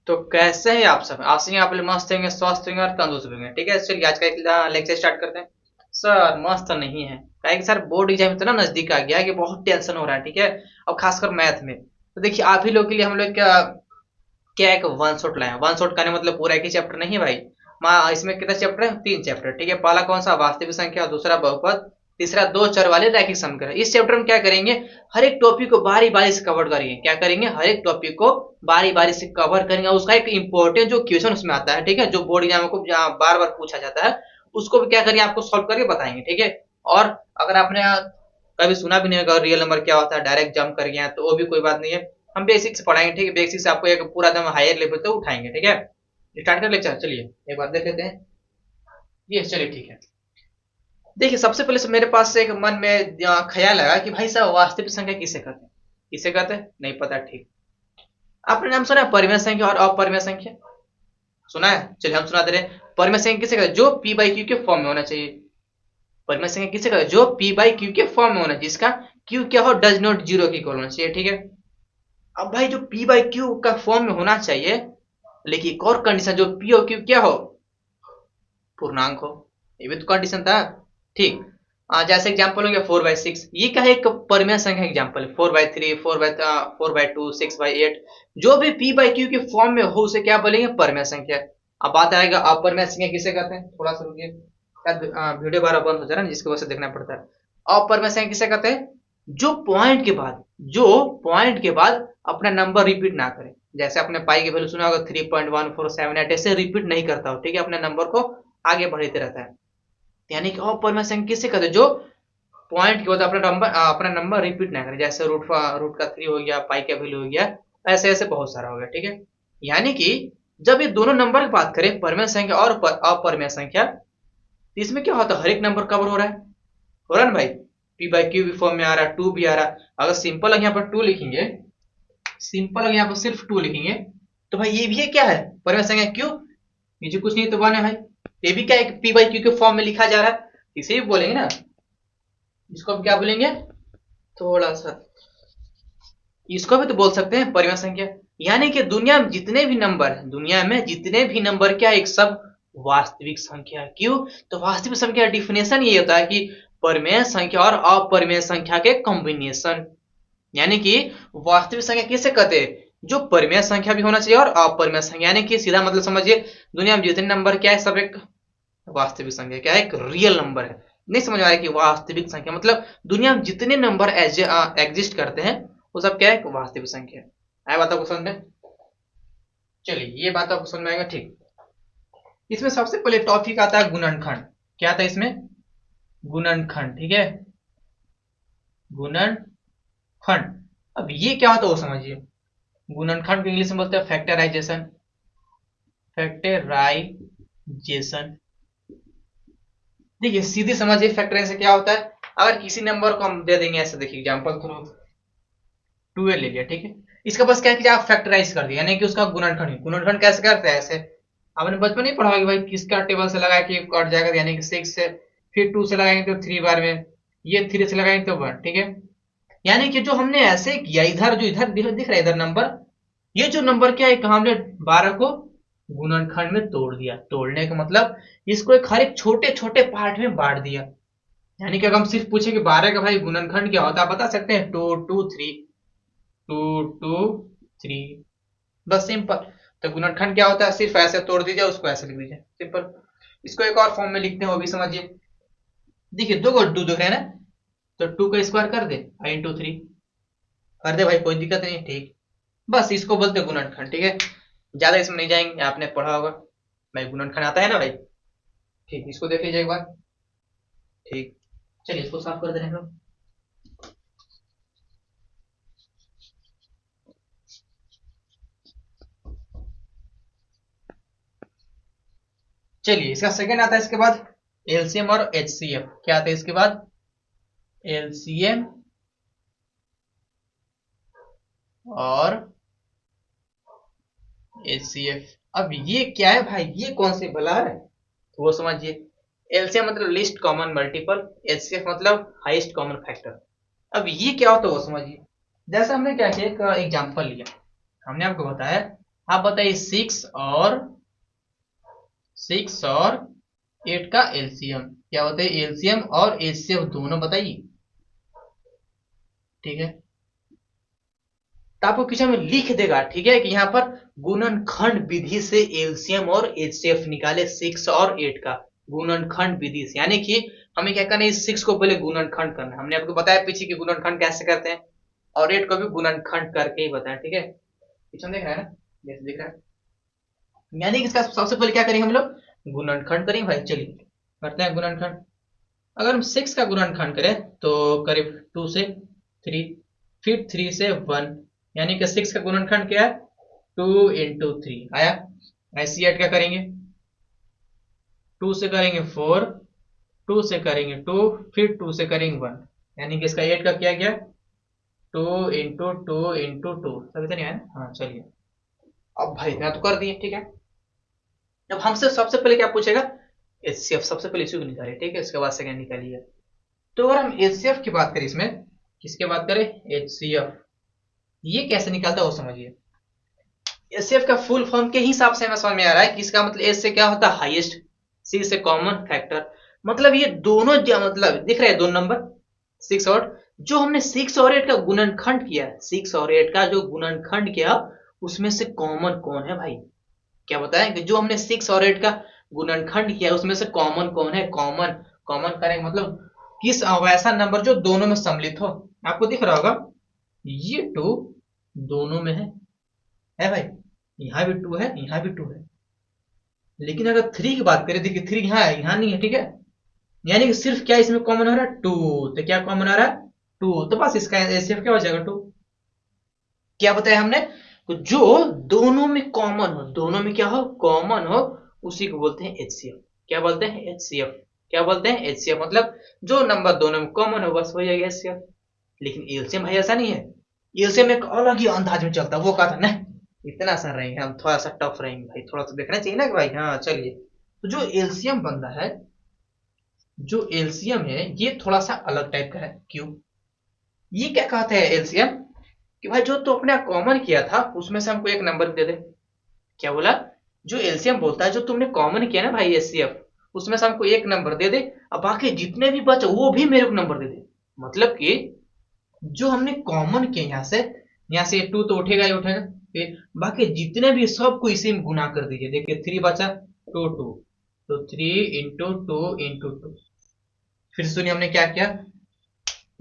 तो कैसे हैं आप सब? आशा है आप लोग मस्त होंगे, स्वस्थ होंगे और तंदुरुस्त होंगे। ठीक है, चलिए आज का एक लेक्चर स्टार्ट करते हैं। सर मस्त नहीं है, क्या कि सर बोर्ड एग्जाम इतना नजदीक आ गया है कि बहुत टेंशन हो रहा है। ठीक है, और खासकर मैथ में तो देखिए आप ही लोग के लिए हम लोग क्या क्या एक वन शॉट लाए हैं। वन शॉट का मतलब पूरा एक ही चैप्टर नहीं है भाई। इसमें कितने चैप्टर है? 3 चैप्टर। ठीक है, पहला कौन सा? वास्तविक संख्या, दूसरा बहुपद, तीसरा दो चर वाले रैखिक समीकरण। इस चैप्टर में क्या करेंगे, हर एक टॉपिक को बारी बारी से कवर करेंगे। क्या करेंगे? हर एक टॉपिक को बारी बारी से कवर करेंगे और उसका एक इंपॉर्टेंट जो क्वेश्चन उसमें आता है, ठीक है, जो बोर्ड एग्जाम को बार बार पूछा जाता है, उसको भी क्या करेंगे, आपको सॉल्व करके बताएंगे। ठीक है, और अगर आपने कभी सुना भी नहीं होगा रियल नंबर क्या होता है, डायरेक्ट जंप कर गया, तो वो भी कोई बात नहीं है, हम बेसिक से पढ़ाएंगे। ठीक है, बेसिक से आपको एक पूरा एकदम हायर लेवल तक उठाएंगे। ठीक है, स्टार्ट कर लेक्चर। चलिए एक बार देख लेते हैं ये। चलिए ठीक है, देखिए सबसे पहले से मेरे पास से एक मन में ख्याल आया कि भाई साहब वास्तविक संख्या किसे कहते हैं? किसे कहते हैं नहीं पता। ठीक, आपने नाम सुना है परिमेय संख्या और अपरिमेय संख्या? सुना है? चलिए हम सुना दे रहे हैं। परिमेय संख्या किसे कहते हैं? जो पी बाई क्यू के फॉर्म में होना चाहिए। परिमेय संख्या किसे कहते हैं? जो पी बाई क्यू के फॉर्म में होना चाहिए, जिसका क्यू क्या हो, डज नॉट जीरो की इक्वल होना चाहिए। ठीक है, अब भाई जो पी बाई क्यू का फॉर्म में होना चाहिए, लेकिन एक और कंडीशन, जो पी और क्यू क्या हो, पूर्णांक हो। ये भी तो कंडीशन था। ठीक, जैसे एग्जाम्पल हो गया 4/6, ये क्या है? एक परिमेय संख्या एग्जाम्पल है। 4/3, 4/2, 6/8, जो भी पी बाई क्यू के फॉर्म में हो उसे क्या बोलेंगे? परिमेय संख्या। अब बात आएगा अपरिमेय संख्या किसे कहते हैं। थोड़ा सा रुकिए, शायद वीडियो बार बंद हो जा रहा है जिसकी वजह से देखना पड़ता है। अपरिमेय संख्या किसे कहते हैं? जो पॉइंट के बाद अपना नंबर रिपीट ना करे। जैसे अपने पाई की वैल्यू सुना होगा 3.1478, ऐसे रिपीट नहीं करता हो। ठीक है, अपने नंबर को आगे बढ़ते रहता है। यानी कि अपरिमेय संख्या किसे कहते हैं? जो पॉइंट के बाद अपना नंबर रिपीट ना करे। जैसे रूट का 3 हो गया, पाई का वैल्यू हो गया, ऐसे ऐसे बहुत सारा हो गया। ठीक है, यानी कि जब ये दोनों नंबर की बात करें, परिमेय संख्या और अपरिमेय संख्या, तो इसमें क्या होता है, हर एक नंबर कवर हो रहा है ना भाई। पी बाई क्यू भी फॉर्म में आ रहा है, टू भी आ रहा है। अगर सिंपल यहाँ पर टू लिखेंगे, सिंपल अगर यहाँ पर सिर्फ टू लिखेंगे, तो भाई ये भी है क्या है? परिमेय संख्या। क्यों? नीचे कुछ नहीं तो वन है भाई। ये भी क्या है? पी बाई क्यू के फॉर्म में लिखा जा रहा है, इसे भी बोलेंगे ना। इसको हम क्या बोलेंगे? थोड़ा सा इसको भी तो बोल सकते हैं परिमेय संख्या। यानी कि दुनिया में जितने भी नंबर क्या, एक सब वास्तविक संख्या है। क्यों? तो वास्तविक संख्या डिफिनेशन ये होता है कि परिमेय संख्या और अपरिमेय संख्या के कॉम्बिनेशन। यानी कि वास्तविक संख्या किसे कहते हैं? जो परिमेय संख्या भी होना चाहिए और अपरिमेय संख्या। यानी कि सीधा मतलब समझिए, दुनिया में जितने नंबर क्या है, सब एक वास्तविक संख्या क्या है, एक रियल नंबर है। नहीं समझ में आया कि वास्तविक संख्या मतलब दुनिया में जितने नंबर एग्जिस्ट करते हैं वो सब क्या है? एक वास्तविक संख्या है। आया बात आपको समझ में? चलिए ये बात आपको समझ में आएगा। ठीक, इसमें सबसे पहले टॉपिक आता है गुणनखंड। क्या आता है इसमें? गुणनखंड। ठीक है, गुणनखंड। अब ये क्या होता है वो समझिए। गुणनखंड को इंग्लिश में बोलते हैं फैक्टराइजेशन। फैक्टराइजेशन, देखिए सीधी समझिए फैक्टराइजेशन से क्या होता है। अगर किसी नंबर को हम दे देंगे ऐसे, देखिए एग्जांपल थ्रू 12 ले लिया। ठीक है, इसका बस क्या किया, आप फैक्टराइज कर दिया, यानी कि उसका गुणनखंड कैसे करते हैं? ऐसे आपने बचपन नहीं पढ़ा कि भाई किसका टेबल से लगा के कट जाएगा, यानी कि 6 से, फिर 2 से लगाएंगे तो 3 बार में, ये 3 से लगाएंगे तो 1। ठीक है, यानी कि जो हमने ऐसे किया, इधर जो इधर दिख रहा है इधर नंबर, ये जो नंबर क्या है, हमने 12 को गुणनखंड में तोड़ दिया। तोड़ने का मतलब इसको एक हर एक छोटे छोटे पार्ट में बांट दिया। यानी कि अगर हम सिर्फ पूछे कि 12 का भाई गुणनखंड क्या होता है, आप बता सकते हैं? 2 2 3, बस सिंपल। तो गुणनखंड क्या होता है? सिर्फ ऐसे तोड़ दीजिए, उसको ऐसे लिख दीजिए, सिंपल। इसको एक और फॉर्म में लिखते हैं, वो भी समझिए। देखिए दो को 2 दिख रहे हैं ना, तो 2 का स्क्वायर कर दे, इंटू 3 कर दे भाई, कोई दिक्कत नहीं। ठीक, बस इसको बोलते हैं गुणनखंड। ठीक है, ज्यादा इसमें नहीं जाएंगे, आपने पढ़ा होगा भाई, गुणनखंड आता है ना भाई। ठीक, इसको देख लीजिए एक बार। ठीक, चलिए इसको साफ कर दे रहे हैं हम। चलिए इसका सेकंड आता है इसके बाद एलसीएम और एचसीएफ। क्या आता है इसके बाद? एलसीएम और एचसीएफ। अब ये क्या है भाई, ये कौन से भला है, तो वो समझिए। एलसीएम मतलब लिस्ट कॉमन मल्टीपल, एचसीएफ मतलब हाईएस्ट कॉमन फैक्टर। अब ये क्या होता है वो समझिए। जैसे हमने क्या किया, एक एग्जांपल लिया, हमने आपको बताया आप बताइए 6 और 8 का एलसीएम क्या बताइए, एलसीएम और एचसीएफ दोनों बताइए। ठीक है, तो आपको क्वेश्चन में लिख देगा, ठीक है, कि यहाँ पर गुणनखंड विधि से एलसीएम और एचसीएफ निकाले 6 और 8 का, गुणनखंड विधि से, यानी कि हमें क्या करना है, इस 6 को पहले गुणनखंड करना है। हमने आपको बताया पीछे कि गुणनखंड कैसे करते हैं, और 8 को भी गुणनखंड करके ही बताया। ठीक है, क्वेश्चन देख रहे हैं ना, जैसे दिख रहा है, यानी कि इसका सबसे पहले क्या करेंगे हम लोग, गुणनखंड करेंगे भाई। चलिए करते हैं गुणनखंड। अगर हम 6 का गुणनखंड करें तो करीब 2 से 3, फिर 3 से 1, यानी कि 6 का गुणनखंड क्या है, 2 इंटू 3 आया। ऐसे 8 क्या करेंगे, 2 से करेंगे 4, 2 से करेंगे 2, फिर 2 से करेंगे 1, यानी कि इसका 8 का क्या गया, 2 इंटू 2 इंटू 2, सभी तो नहीं आया। हाँ चलिए, अब भाई इतना तो कर दिए। ठीक है, अब हमसे सबसे पहले क्या पूछेगा, एचसीएफ, सबसे पहले इसी को निकालिए। ठीक है, इसके बाद सेकंड निकालिए। तो अगर हम एचसीएफ की बात करें, इसमें किसके बात करें, एचसीएफ, ये कैसे निकालता है वो समझिए। एचसीएफ का फुल फॉर्म के हिसाब से हमें समझ में आ रहा है कि इसका मतलब एच से क्या होता है, हाईएस्ट, सी से कॉमन फैक्टर, मतलब ये दोनों मतलब दिख रहे हैं दोनों नंबर 6 और, जो हमने 6 और 8 का गुणनखंड किया, 6 और 8 का जो गुणनखंड किया, उसमें से कॉमन कौन है भाई, क्या बताएं कि जो हमने 6 और 8 का गुणनखंड किया उसमें से कॉमन कौन है, कॉमन, कॉमन करेंगे मतलब किस वैसा नंबर जो दोनों में सम्मिलित हो। आपको दिख रहा होगा ये 2 दोनों में है भाई, यहाँ भी 2 है, यहाँ भी 2 है, लेकिन अगर 3 की बात करें, देखिए 3 यहाँ है, यहाँ नहीं है। ठीक है, यानी कि सिर्फ क्या इसमें कॉमन हो रहा है, 2, तो क्या कॉमन आ रहा है, 2, तो बस इसका एचसीएफ क्या हो जाएगा, 2। क्या बताया हमने, तो जो दोनों में कॉमन हो, दोनों में क्या हो, कॉमन हो, उसी को बोलते हैं एचसीएफ। क्या बोलते हैं, एचसीएफ, क्या बोलते हैं, एचसीएफ, मतलब जो नंबर दोनों में कॉमन हो बस हो जाएगा एचसीएफ। लेकिन एलसीएम भाई ऐसा नहीं है, एलसीएम एक अलग ही अंदाज में चलता है। वो कहा था ना, इतना सा रहेंगे हम, थोड़ा सा टफ रहेंगे भाई, थोड़ा सा देखना चाहिए ना कि भाई। हाँ चलिए, तो जो एलसीएम बनता है, जो एलसीएम है ये थोड़ा सा अलग टाइप का है। क्यों, ये क्या कहते हैं एलसीएम, कि भाई जो तो अपने कॉमन किया था उसमें से हमको एक नंबर दे दे। क्या बोला, जो एलसीएम बोलता है जो तुमने कॉमन किया ना भाई एचसीएफ, उसमें से हमको एक नंबर दे दे, अब बाकी जितने भी बचे वो भी मेरे को नंबर दे दे। मतलब कि जो हमने कॉमन किया यहाँ से 2 तो उठेगा ही उठेगा, फिर बाकी जितने भी सबको इसी में गुना कर दीजिए। देखिए 3 बचा, 2 2, तो 3 इंटू 2 इंटू 2। फिर सुनिए हमने क्या किया,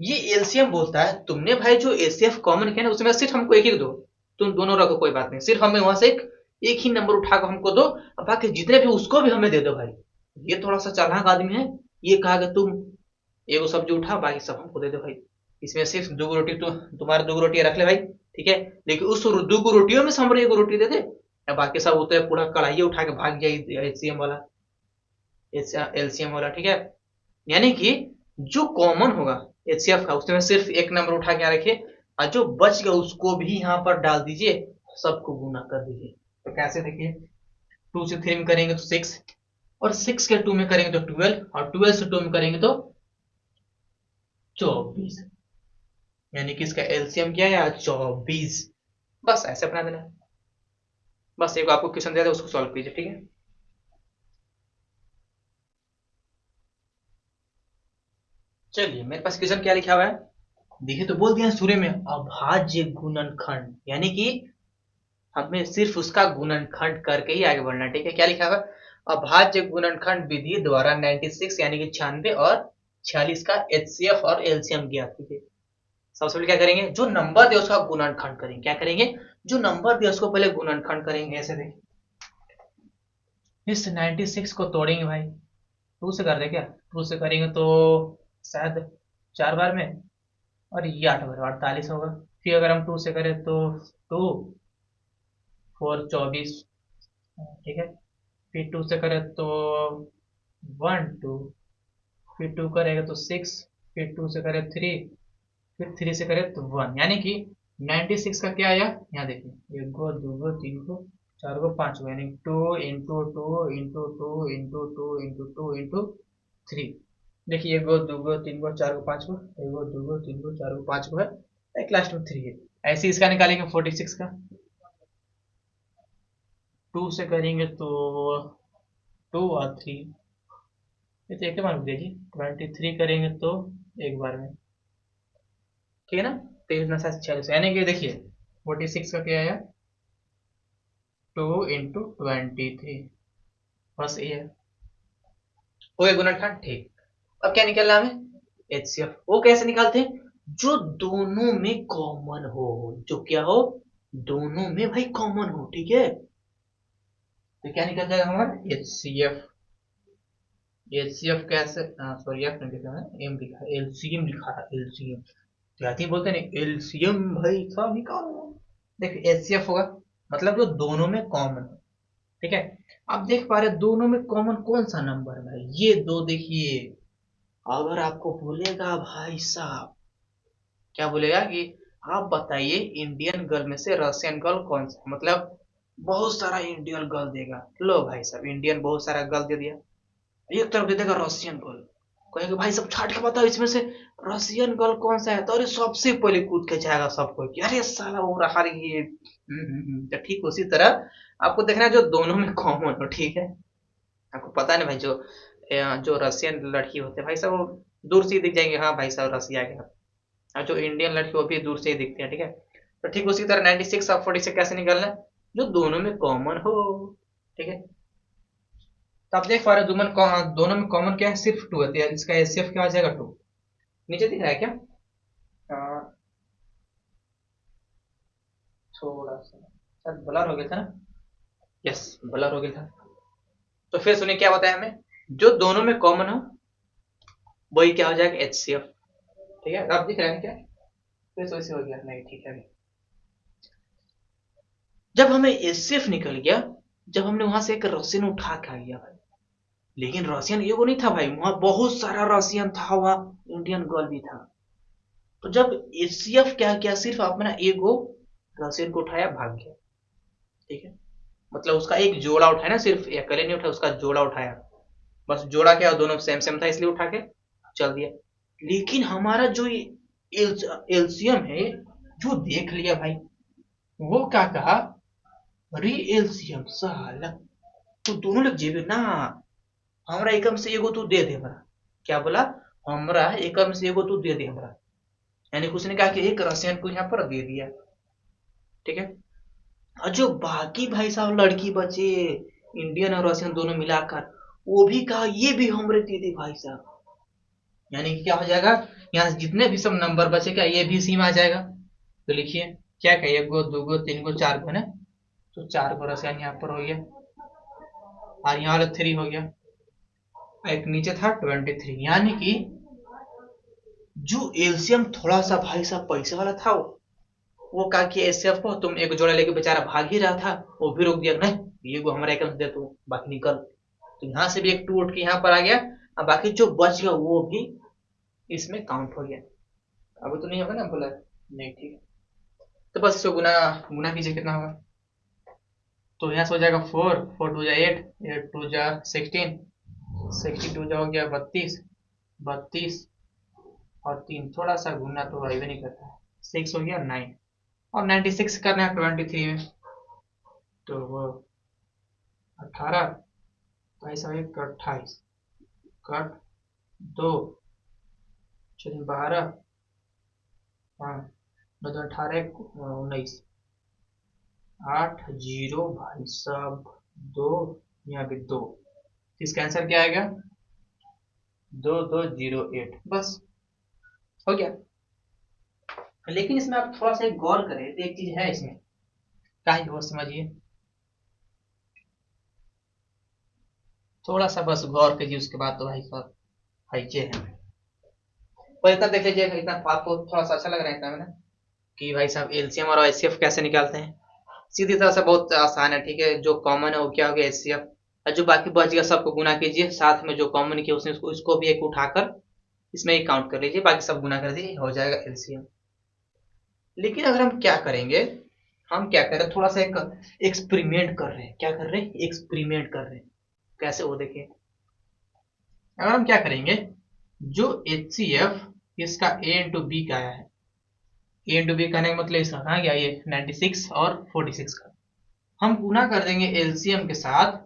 ये एलसीएम बोलता है तुमने भाई जो एचसीएफ कॉमन किया ना उसमें सिर्फ हमको एक ही दो, तुम दोनों रखो कोई बात नहीं, सिर्फ हमें वहां से एक ही नंबर उठाकर हमको दो, और बाकी जितने भी उसको भी हमें दे दो भाई। ये थोड़ा सा चालाक आदमी है, ये कहा कि तुम एगो सब्जी उठा बाकी सब हमको दे दो भाई, इसमें सिर्फ 2 रोटी तो तुम्हारे 2 रोटी रख ले भाई। ठीक है, लेकिन उस 2 रोटियों में से हमारे 1 रोटी दे दे, या बाकी सब होते है पूरा कढ़ाई उठा के भाग जाए एचसीएम वाला, एलसीएम वाला। ठीक है, यानी कि जो कॉमन होगा एचसीएफ का उसमें सिर्फ एक नंबर उठा के रखिए, और जो बच गया उसको भी यहाँ पर डाल दीजिए, सबको गुना कर दीजिए। तो कैसे, देखिए 2 से 3 में करेंगे तो 6, और 6 के 2 में करेंगे तो 12, और 12 से 2 में करेंगे तो 24, यानी कि इसका एलसीएम क्या है, 24। बस ऐसे बना देना, बस एक आपको क्वेश्चन दिया था उसको सॉल्व कीजिए। ठीक है, चलिए मेरे पास क्वेश्चन क्या लिखा हुआ है, देखिए तो बोल दिया सूर्य में अभाज्य गुणनखंड, यानी कि हमें सिर्फ उसका गुणनखंड करके ही आगे बढ़ना है। ठीक है, क्या लिखा हुआ, अभाज्य गुणनखंड विधि द्वारा 96 यानी कि 96 और 46 का एचसीएफ और एलसीएम ज्ञात कीजिए। सबसे पहले क्या करेंगे, जो नंबर दे उसका गुणनखंड करेंगे। क्या करेंगे, जो नंबर दे उसको पहले गुणनखंड करेंगे। ऐसे देखिए, इस 96 को तोड़ेंगे भाई, 2 से कर दे क्या, 2 से करेंगे तो शायद 4 बार में, और ये 8 बार 48 होगा। फिर अगर हम 2 से करें तो 2 4 24, ठीक है, फिर 2 से करें तो 1 2, फिर 2 करेंगे तो 6, फिर 2 से करें 3, फिर 3 से करें तो 1, यानी कि 96 का क्या आया, यहाँ देखिए 1 गो 2 गो 3 गो 4 गो 5 गो, यानी 2 into 2 into 2 into 2 into 2 into 3। देखिए 1 गो 2 गो 3 गो 4 गो 5 गो, 1 गो 2 गो 3 गो 4 गो 5 गो है, एक लास्ट में 3 है। ऐसे इसका निकालेंगे 46 का, 2 से करेंगे तो 2 और 3, ये तो एक बार में जी 23 करेंगे तो एक बार में, ठीक है ना। 23×46 यानी कि देखिए 46 का क्या आया, 2×23, बस ये हो गया गुणनखंड, ठीक। अब क्या निकलना हमें, एचसीएफ। वो कैसे निकालते हैं, जो दोनों में कॉमन हो, जो क्या हो, दोनों में भाई कॉमन हो, ठीक है। तो क्या निकल जाएगा हमारा एचसीएफ। एचसीएफ कैसे, सॉरी एफ नहीं लिखा है, एम लिखा है, एलसीएम लिखा है, एलसीएम। तो बोलते हैं एलसीएम भाई सब निकालो। देखिए एचसीएफ होगा मतलब जो दोनों में कॉमन है, ठीक है। आप देख पा रहे दोनों में कॉमन कौन सा नंबर है, ये दो देखिए। अगर आपको बोलेगा भाई साहब, क्या बोलेगा कि आप बताइए इंडियन गर्ल में से रशियन गर्ल कौन सा, मतलब बहुत सारा इंडियन गर्ल देगा। लो भाई साहब इंडियन बहुत सारा गर्ल दे दिया, एक तरफ दे देगा रशियन गर्ल, कहेगा भाई सब छाट के बताओ इसमें से रशियन गर्ल कौन सा है, तो अरे सबसे पहले कूद के जाएगा सबको कि अरे साला वो रहा ये। तो ठीक उसी तरह आपको देखना है जो दोनों में कॉमन हो, ठीक है। आपको पता नहीं भाई जो रशियन लड़की होते हैं भाई साहब वो दूर से ही दिख जाएंगे, हाँ भाई साहब रसिया के, और जो इंडियन लड़की वो भी दूर से ही दिखते हैं, ठीक है। तो ठीक उसी तरह 96 और 40 से कैसे निकालना है, जो दोनों में कॉमन हो, ठीक है। तो आप देख पा रहे हो दोनों में कॉमन क्या है, सिर्फ 2 है, तो इसका एचसीएफ क्या आ जाएगा 2। नीचे दिख रहा है क्या, थोड़ा सा शायद ब्लर हो गया था ना, यस ब्लर हो गया था। तो फिर सुनिए क्या बताया हमें, जो दोनों में कॉमन हो वही क्या हो जाएगा एचसीएफ, ठीक है। अब दिख रहा है क्या, फिर वैसे हो गया नहीं, ठीक है। जब हमें एचसीएफ निकल गया, जब हमने वहां से एक रशियन उठा के आ गया भाई, लेकिन रशियन एगो नहीं था भाई, वहां बहुत सारा रशियन था, वहां इंडियन गर्ल भी था। तो जब एचसीएफ क्या किया, सिर्फ अपना एगो रशियन को उठाया भाग गया, ठीक है। मतलब उसका एक जोड़ा उठाया ना, सिर्फ अकेले नहीं उठाया, उसका जोड़ा उठाया, बस जोड़ा क्या दोनों सेम सेम था इसलिए उठा के चल दिया। लेकिन हमारा जो एलसीएम है, जो देख लिया भाई, वो क्या कहा, अरे एलसीएम साला तो दोनों लोग जेबे ना, हमरा एकम से एगो तू दे दे हमरा, क्या बोला, हमरा एकम से एगो तू दे दे हमरा, यानी कुछ ने कहा कि एक रशियन को यहाँ पर दे दिया, ठीक है। और जो बाकी भाई साहब लड़की बचे, इंडियन और रशियन दोनों मिलाकर, वो भी कहा ये भी हमरे दे दे भाई साहब, यानी कि क्या हो जाएगा, यहाँ से जितने भी सब नंबर बचेगा ये भी इसी में आ जाएगा। तो लिखिए क्या कहिए, एक गो दो गो तीन गो चार गो ना, तो 4 गो रशियन यहाँ पर हो गया, और यहाँ वाला 3 हो गया, एक नीचे था 23, यानी कि जो एलसीएम थोड़ा सा भाई साहब पैसे वाला था, वो कहा कि एसएफ को तुम एक जोड़ा लेके बेचारा भाग ही रहा था, वो भी रोक दिया, नहीं ये को हमारा अकाउंट दे तू बाकी निकल। तो यहाँ से भी एक 2 उठ के यहाँ पर आ गया, और बाकी जो बच गया वो भी इसमें काउंट हो गया। अभी तो नहीं होगा ना बोला, नहीं ठीक है। तो बस इसको गुना गुना कीजिए कितना होगा, तो यहाँ से हो जाएगा 4 4 2 जा 8 8 2 जा 16 62 जा हो गया 32 32 और 3 थोड़ा सा गुना तो वही भी नहीं करता, 6 हो गया 9, और 96 करना है 23 में, तो वो 18, तो ऐसा है 28 कट 2 चलिए 12, हाँ 9 2 18 19 8 जीरो भाई साहब 2, यहाँ भी 2, इसका आंसर क्या आएगा 2208, बस हो गया। लेकिन इसमें आप थोड़ा सा गौर करें तो एक चीज है इसमें, क्या है गौर समझिए, थोड़ा सा बस गौर कीजिए, उसके बाद तो भाई साहब है और इतना देख लीजिए, इतना आपको थोड़ा सा अच्छा लग रहा है इतना ना, कि भाई साहब एलसीएम और एचसीएफ कैसे निकालते हैं, सीधी तरह से बहुत आसान है, ठीक है। जो कॉमन है वो क्या हो गया एचसीएफ, और जो बाकी बच गया सबको गुना कीजिए, साथ में जो कॉमन किया उसने उसको भी एक उठाकर इसमें एक काउंट कर लीजिए, बाकी सब गुना कर दीजिए, हो जाएगा एलसीएम। लेकिन अगर हम क्या करेंगे, हम क्या कर रहे हैं, थोड़ा सा एक एक्सपेरिमेंट कर रहे हैं, क्या कर रहे हैं, एक्सपेरिमेंट कर रहे हैं, कैसे वो देखिए। अगर हम क्या करेंगे, जो एचसीएफ इसका ए इंटू बी का आया है, ए इंटू बी कहने का मतलब इसका कहाँ गया, ये 96 और 46 का, हम गुना कर देंगे एलसीएम के साथ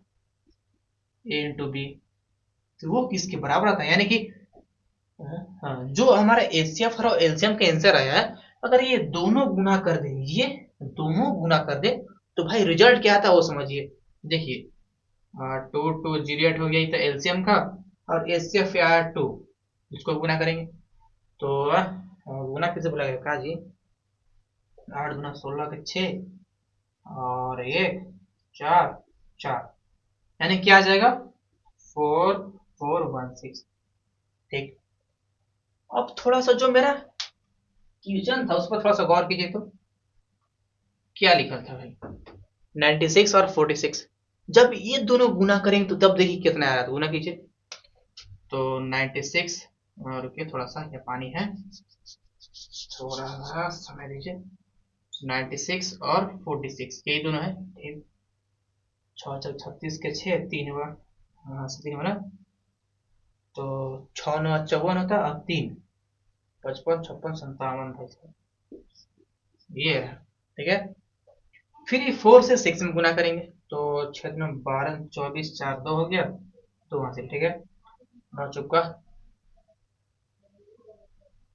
ए इंटू बी, तो वो किसके बराबर आता है, यानी कि हाँ, जो हमारा एचसीएफ और एलसीएम का आंसर आया है, अगर ये दोनों गुना कर दे, ये दोनों गुना कर दे, तो भाई रिजल्ट क्या आता है वो समझिए। देखिए 2 2 0 8 हो गया, तो एलसीएम का, और एचसीएफ आया 2, इसको गुना करेंगे तो गुना किसे बोला गया जी, 8 गुना 16 के 6 और 1 4 4, यानी क्या आ जाएगा 4 4 1 6। ठीक, अब थोड़ा सा जो मेरा क्वेश्चन था उस पर थोड़ा सा गौर कीजिए, तो क्या लिखा था भाई 96 और 46, जब ये दोनों गुना करेंगे तो तब देखिए कितना आ रहा था, गुना कीजिए तो 96 और रुकिए थोड़ा सा, ये पानी है, थोड़ा सा समय दीजिए, 96 और 46 यही दोनों है। ठीक, 6 6 36 के 6 3 हुआ, हाँ से 3 हुआ ना, तो 6 9 54 होता, अब 3 55 56 57 भाई, ये है। ठीक है, फिर ये 4 से 6 में गुना करेंगे तो 6 में 12 24 4 2 हो गया, 2 हासिल। ठीक है, 9 चौका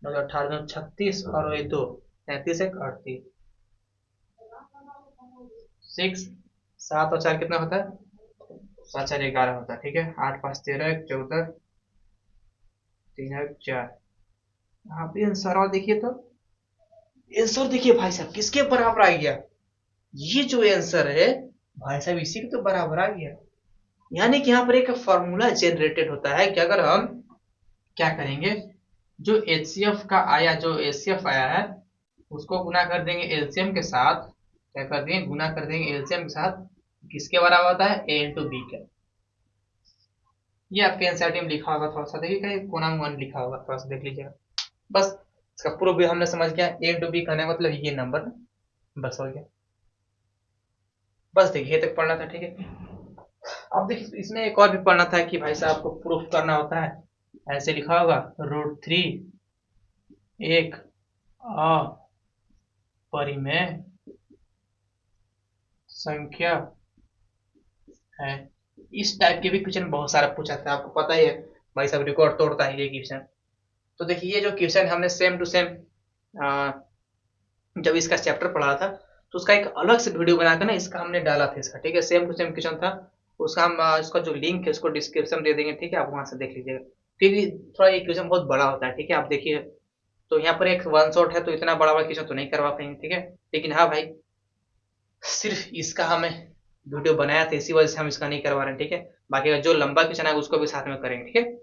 9 18 36 और ये 2 33 1 38 6 7 और 4 कितना होता है, 7 4 11 होता है। ठीक है, 8 5 13 1 14 3 1 4, यहाँ पे आंसर और देखिए, तो आंसर देखिए भाई साहब किसके बराबर आ गया, ये जो आंसर है भाई साहब इसी के तो बराबर आ गया। यानी कि यहाँ पर एक फॉर्मूला जनरेटेड होता है कि अगर हम क्या करेंगे, जो एचसीएफ का आया, जो एचसीएफ आया है उसको गुना कर देंगे एलसीएम के साथ, क्या कर देंगे गुना कर देंगे एलसीएम के साथ, किसके बराबर होता है ए इंटू बी का। ये आपके एनसीईआरटी में लिखा होगा, थोड़ा सा देखिए कहीं कोना में 1 लिखा होगा, थोड़ा सा देख लीजिएगा। बस इसका प्रूफ भी हमने समझ गया, ए इंटू बी करने मतलब ये नंबर, बस हो गया, बस देखिए तक पढ़ना था। ठीक है, अब देखिए इसमें एक और भी पढ़ना था कि भाई साहब आपको प्रूफ करना होता है, ऐसे लिखा होगा √3 एक अपरिमेय संख्या है। इस टाइप के भी क्वेश्चन बहुत सारा पूछा था, आपको पता ही है भाई साहब रिकॉर्ड तोड़ता है ये क्वेश्चन। तो देखिए ये जो क्वेश्चन हमने सेम टू सेम जब इसका चैप्टर पढ़ा था तो उसका एक अलग से वीडियो बनाकर ना इसका हमने डाला था इसका। ठीक है, सेम टू सेम क्वेश्चन था, उसका हम इसका जो लिंक है उसको डिस्क्रिप्शन दे देंगे। ठीक है, आप वहां से देख लीजिएगा, क्योंकि थोड़ा ये क्वेश्चन बहुत बड़ा होता है। ठीक है, आप देखिए, तो यहाँ पर एक वन शॉट है तो इतना बड़ा बड़ा क्वेश्चन तो नहीं करवा पाएंगे। ठीक है, लेकिन हाँ भाई सिर्फ इसका हमें वीडियो बनाया था इसी वजह से हम इसका नहीं करवा रहे हैं। ठीक है, बाकी का जो लंबा क्वेश्चन है उसको भी साथ में करेंगे। ठीक है,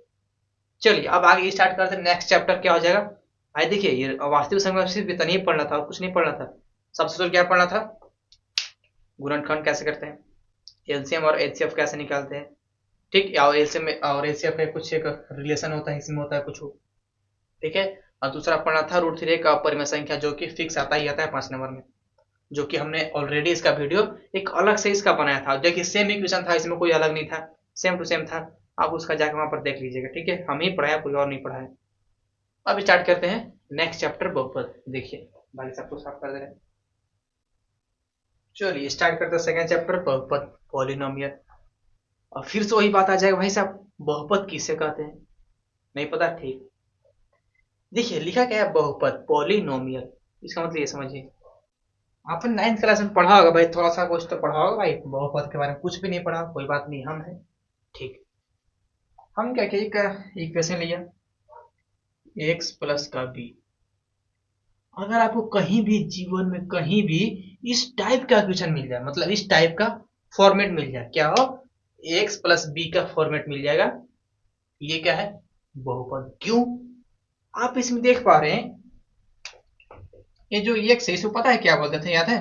चलिए अब आगे स्टार्ट करते हैं। नेक्स्ट चैप्टर क्या हो जाएगा भाई, देखिए ये वास्तविक संख्या सिर्फ इतना ही पढ़ना था और कुछ नहीं पढ़ना था। सबसे पहले क्या पढ़ना था, गुणनखंड कैसे करते हैं, एलसीएम और एचसीएफ कैसे निकालते हैं। ठीक, और एलसीएम और एचसीएफ में कुछ एक रिलेशन होता है, इसमें होता है कुछ। ठीक है, और दूसरा पढ़ना था √3 का अपरिमेय संख्या, जो कि फिक्स आता ही आता है 5 नंबर में, जो कि हमने ऑलरेडी इसका वीडियो एक अलग से इसका बनाया था। देखिए सेम इक्वेशन था, इसमें कोई अलग नहीं था, सेम टू सेम था, आप उसका जाकर वहां पर देख लीजिएगा। ठीक है, हम ही पढ़ाया, कोई और नहीं पढ़ाया। अब स्टार्ट करते हैं नेक्स्ट चैप्टर बहुपद। देखिए भाई सब कुछ साफ कर दे रहे हैं, चलिए स्टार्ट करते हैं सेकंड चैप्टर बहुपद पॉलिनोमियल। और फिर से वही बात आ जाएगा भाई साहब, बहुपद किसे कहते हैं, नहीं पता। ठीक, देखिए लिखा क्या है बहुपद पॉलिनोमियल, इसका मतलब ये समझिए, आपने 9th क्लास में पढ़ा होगा भाई, थोड़ा सा कुछ तो पढ़ा होगा भाई, बहुपद के बारे में कुछ भी नहीं पढ़ा, कोई बात नहीं, हम है। ठीक, हम क्या किया, इक्वेशन लिया x प्लस का b। अगर आपको कहीं भी जीवन में कहीं भी इस टाइप का क्वेश्चन मिल जाए, मतलब इस टाइप का फॉर्मेट मिल जाए, क्या हो x प्लस बी का फॉर्मेट मिल जाएगा, ये क्या है बहुपद। क्यों, आप इसमें देख पा रहे हैं ये जो x है इसको पता है क्या बोलते थे, याद है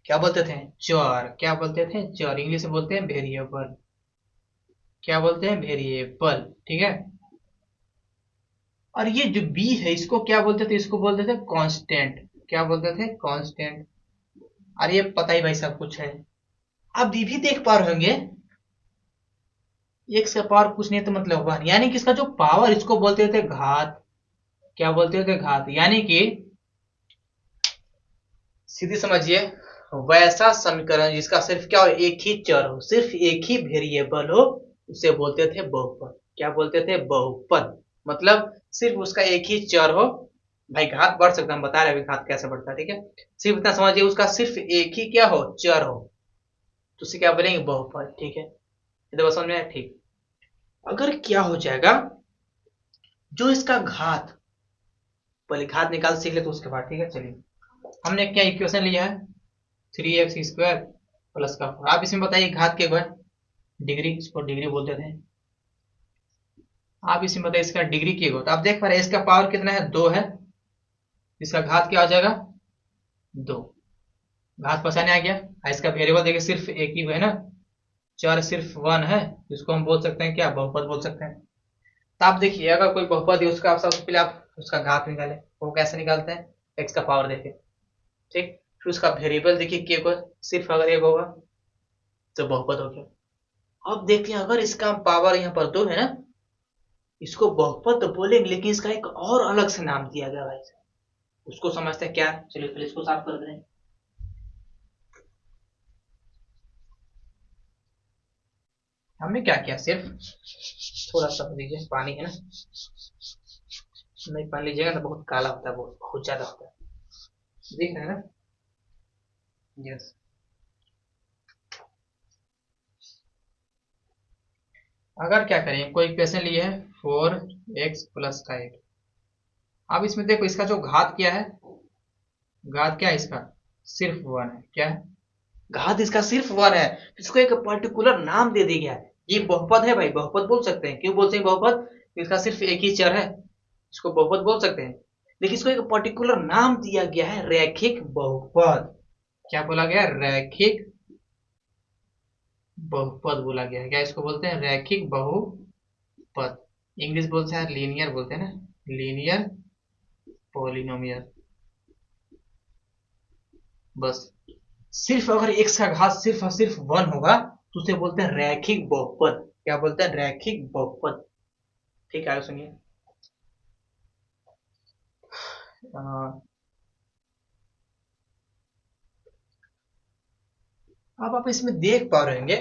क्या बोलते थे, चर। क्या बोलते थे, चर, इंग्लिश में बोलते हैं वेरिएबल। क्या बोलते हैं, वेरिएबल। ठीक है, और ये जो b है इसको क्या बोलते थे, इसको बोलते थे कांस्टेंट। क्या बोलते थे, कांस्टेंट। और ये पता ही भाई सब कुछ है। अब ये भी देख पा रहे होंगे x का पावर कुछ नहीं तो मतलब 1, यानी कि इसका जो पावर इसको बोलते थे घात। क्या बोलते थे, घात। यानी कि सीधी समझिए वैसा समीकरण जिसका सिर्फ क्या हो, एक ही चर हो, सिर्फ एक ही वेरिएबल हो, उसे बोलते थे बहुपद। क्या बोलते थे? बहुपद। मतलब सिर्फ उसका एक ही चर हो। भाई घात बढ़ सकता है, हम बता रहे हैं घात कैसे बढ़ता है, ठीक है। सिर्फ इतना समझिए, उसका सिर्फ एक ही क्या हो, चर हो, तो उसे क्या बोलेंगे? बहुपद। ठीक है, ये तो समझ में आया? ठीक। अगर क्या हो जाएगा, जो इसका घात, पहले घात निकाल सीख ले तो उसके बाद, ठीक है। चलिए, हमने क्या इक्वेशन लिया है, 3x² प्लस का 4। आप इसमें बताइए घात के है डिग्री, इसको डिग्री बोलते थे। आप इसमें बताइए इसका डिग्री की हो, तो आप देख पा रहे हैं इसका पावर कितना है, 2 है। इसका घात क्या हो जाएगा? 2। घात पहचाने आ गया। इसका वेरिएबल देखिए सिर्फ एक ही है ना, चर सिर्फ 1 है, इसको हम बोल सकते हैं क्या, बहुपद बोल सकते हैं। तो आप देखिए, अगर कोई बहुपद है उसका आप सबसे पहले आप उसका घात निकाले, वो कैसे निकालते हैं? एक्स का पावर देके, ठीक। फिर उसका वेरिएबल देखिए के को, सिर्फ अगर एक होगा तो बहुपद हो गया। अब देखते हैं, अगर इसका पावर यहाँ पर 2 है ना, इसको बहुपद तो बोलेंगे, लेकिन इसका एक और अलग से नाम दिया गया भाई, उसको समझते हैं क्या। चलिए पहले इसको साफ कर दें। हमने क्या किया, सिर्फ थोड़ा सा लीजिए, पानी है ना, नहीं पानी लीजिएगा तो बहुत काला होता है, बहुत बहुत ज्यादा होता है, देख रहे हैं ना। यस। अगर क्या करें, कोई इक्वेशन लिए है 4x प्लस का 8। अब इसमें देखो, इसका जो घात क्या है, घात क्या है इसका, सिर्फ 1 है। क्या है? घात इसका सिर्फ 1 है, इसको एक पर्टिकुलर नाम दे दिया गया है। ये बहुपद है भाई, बहुपद बोल सकते हैं। क्यों बोलते हैं बहुपद? इसका सिर्फ एक ही चर है, इसको बहुपद बोल सकते हैं। लेकिन इसको एक पर्टिकुलर नाम दिया गया है, रैखिक बहुपद। क्या बोला गया? रैखिक बहुपद बोला गया है। क्या इसको बोलते हैं? रैखिक बहुपद। इंग्लिश बोलते हैं लीनियर, बोलते हैं ना, लीनियर पॉलिनोमियल। बस सिर्फ अगर एक्स का घात सिर्फ और सिर्फ 1 होगा तो उसे बोलते हैं रैखिक बहुपद। क्या बोलते हैं? रैखिक बहुपद। ठीक है, सुनिए। अब आप इसमें देख पा रहे होंगे,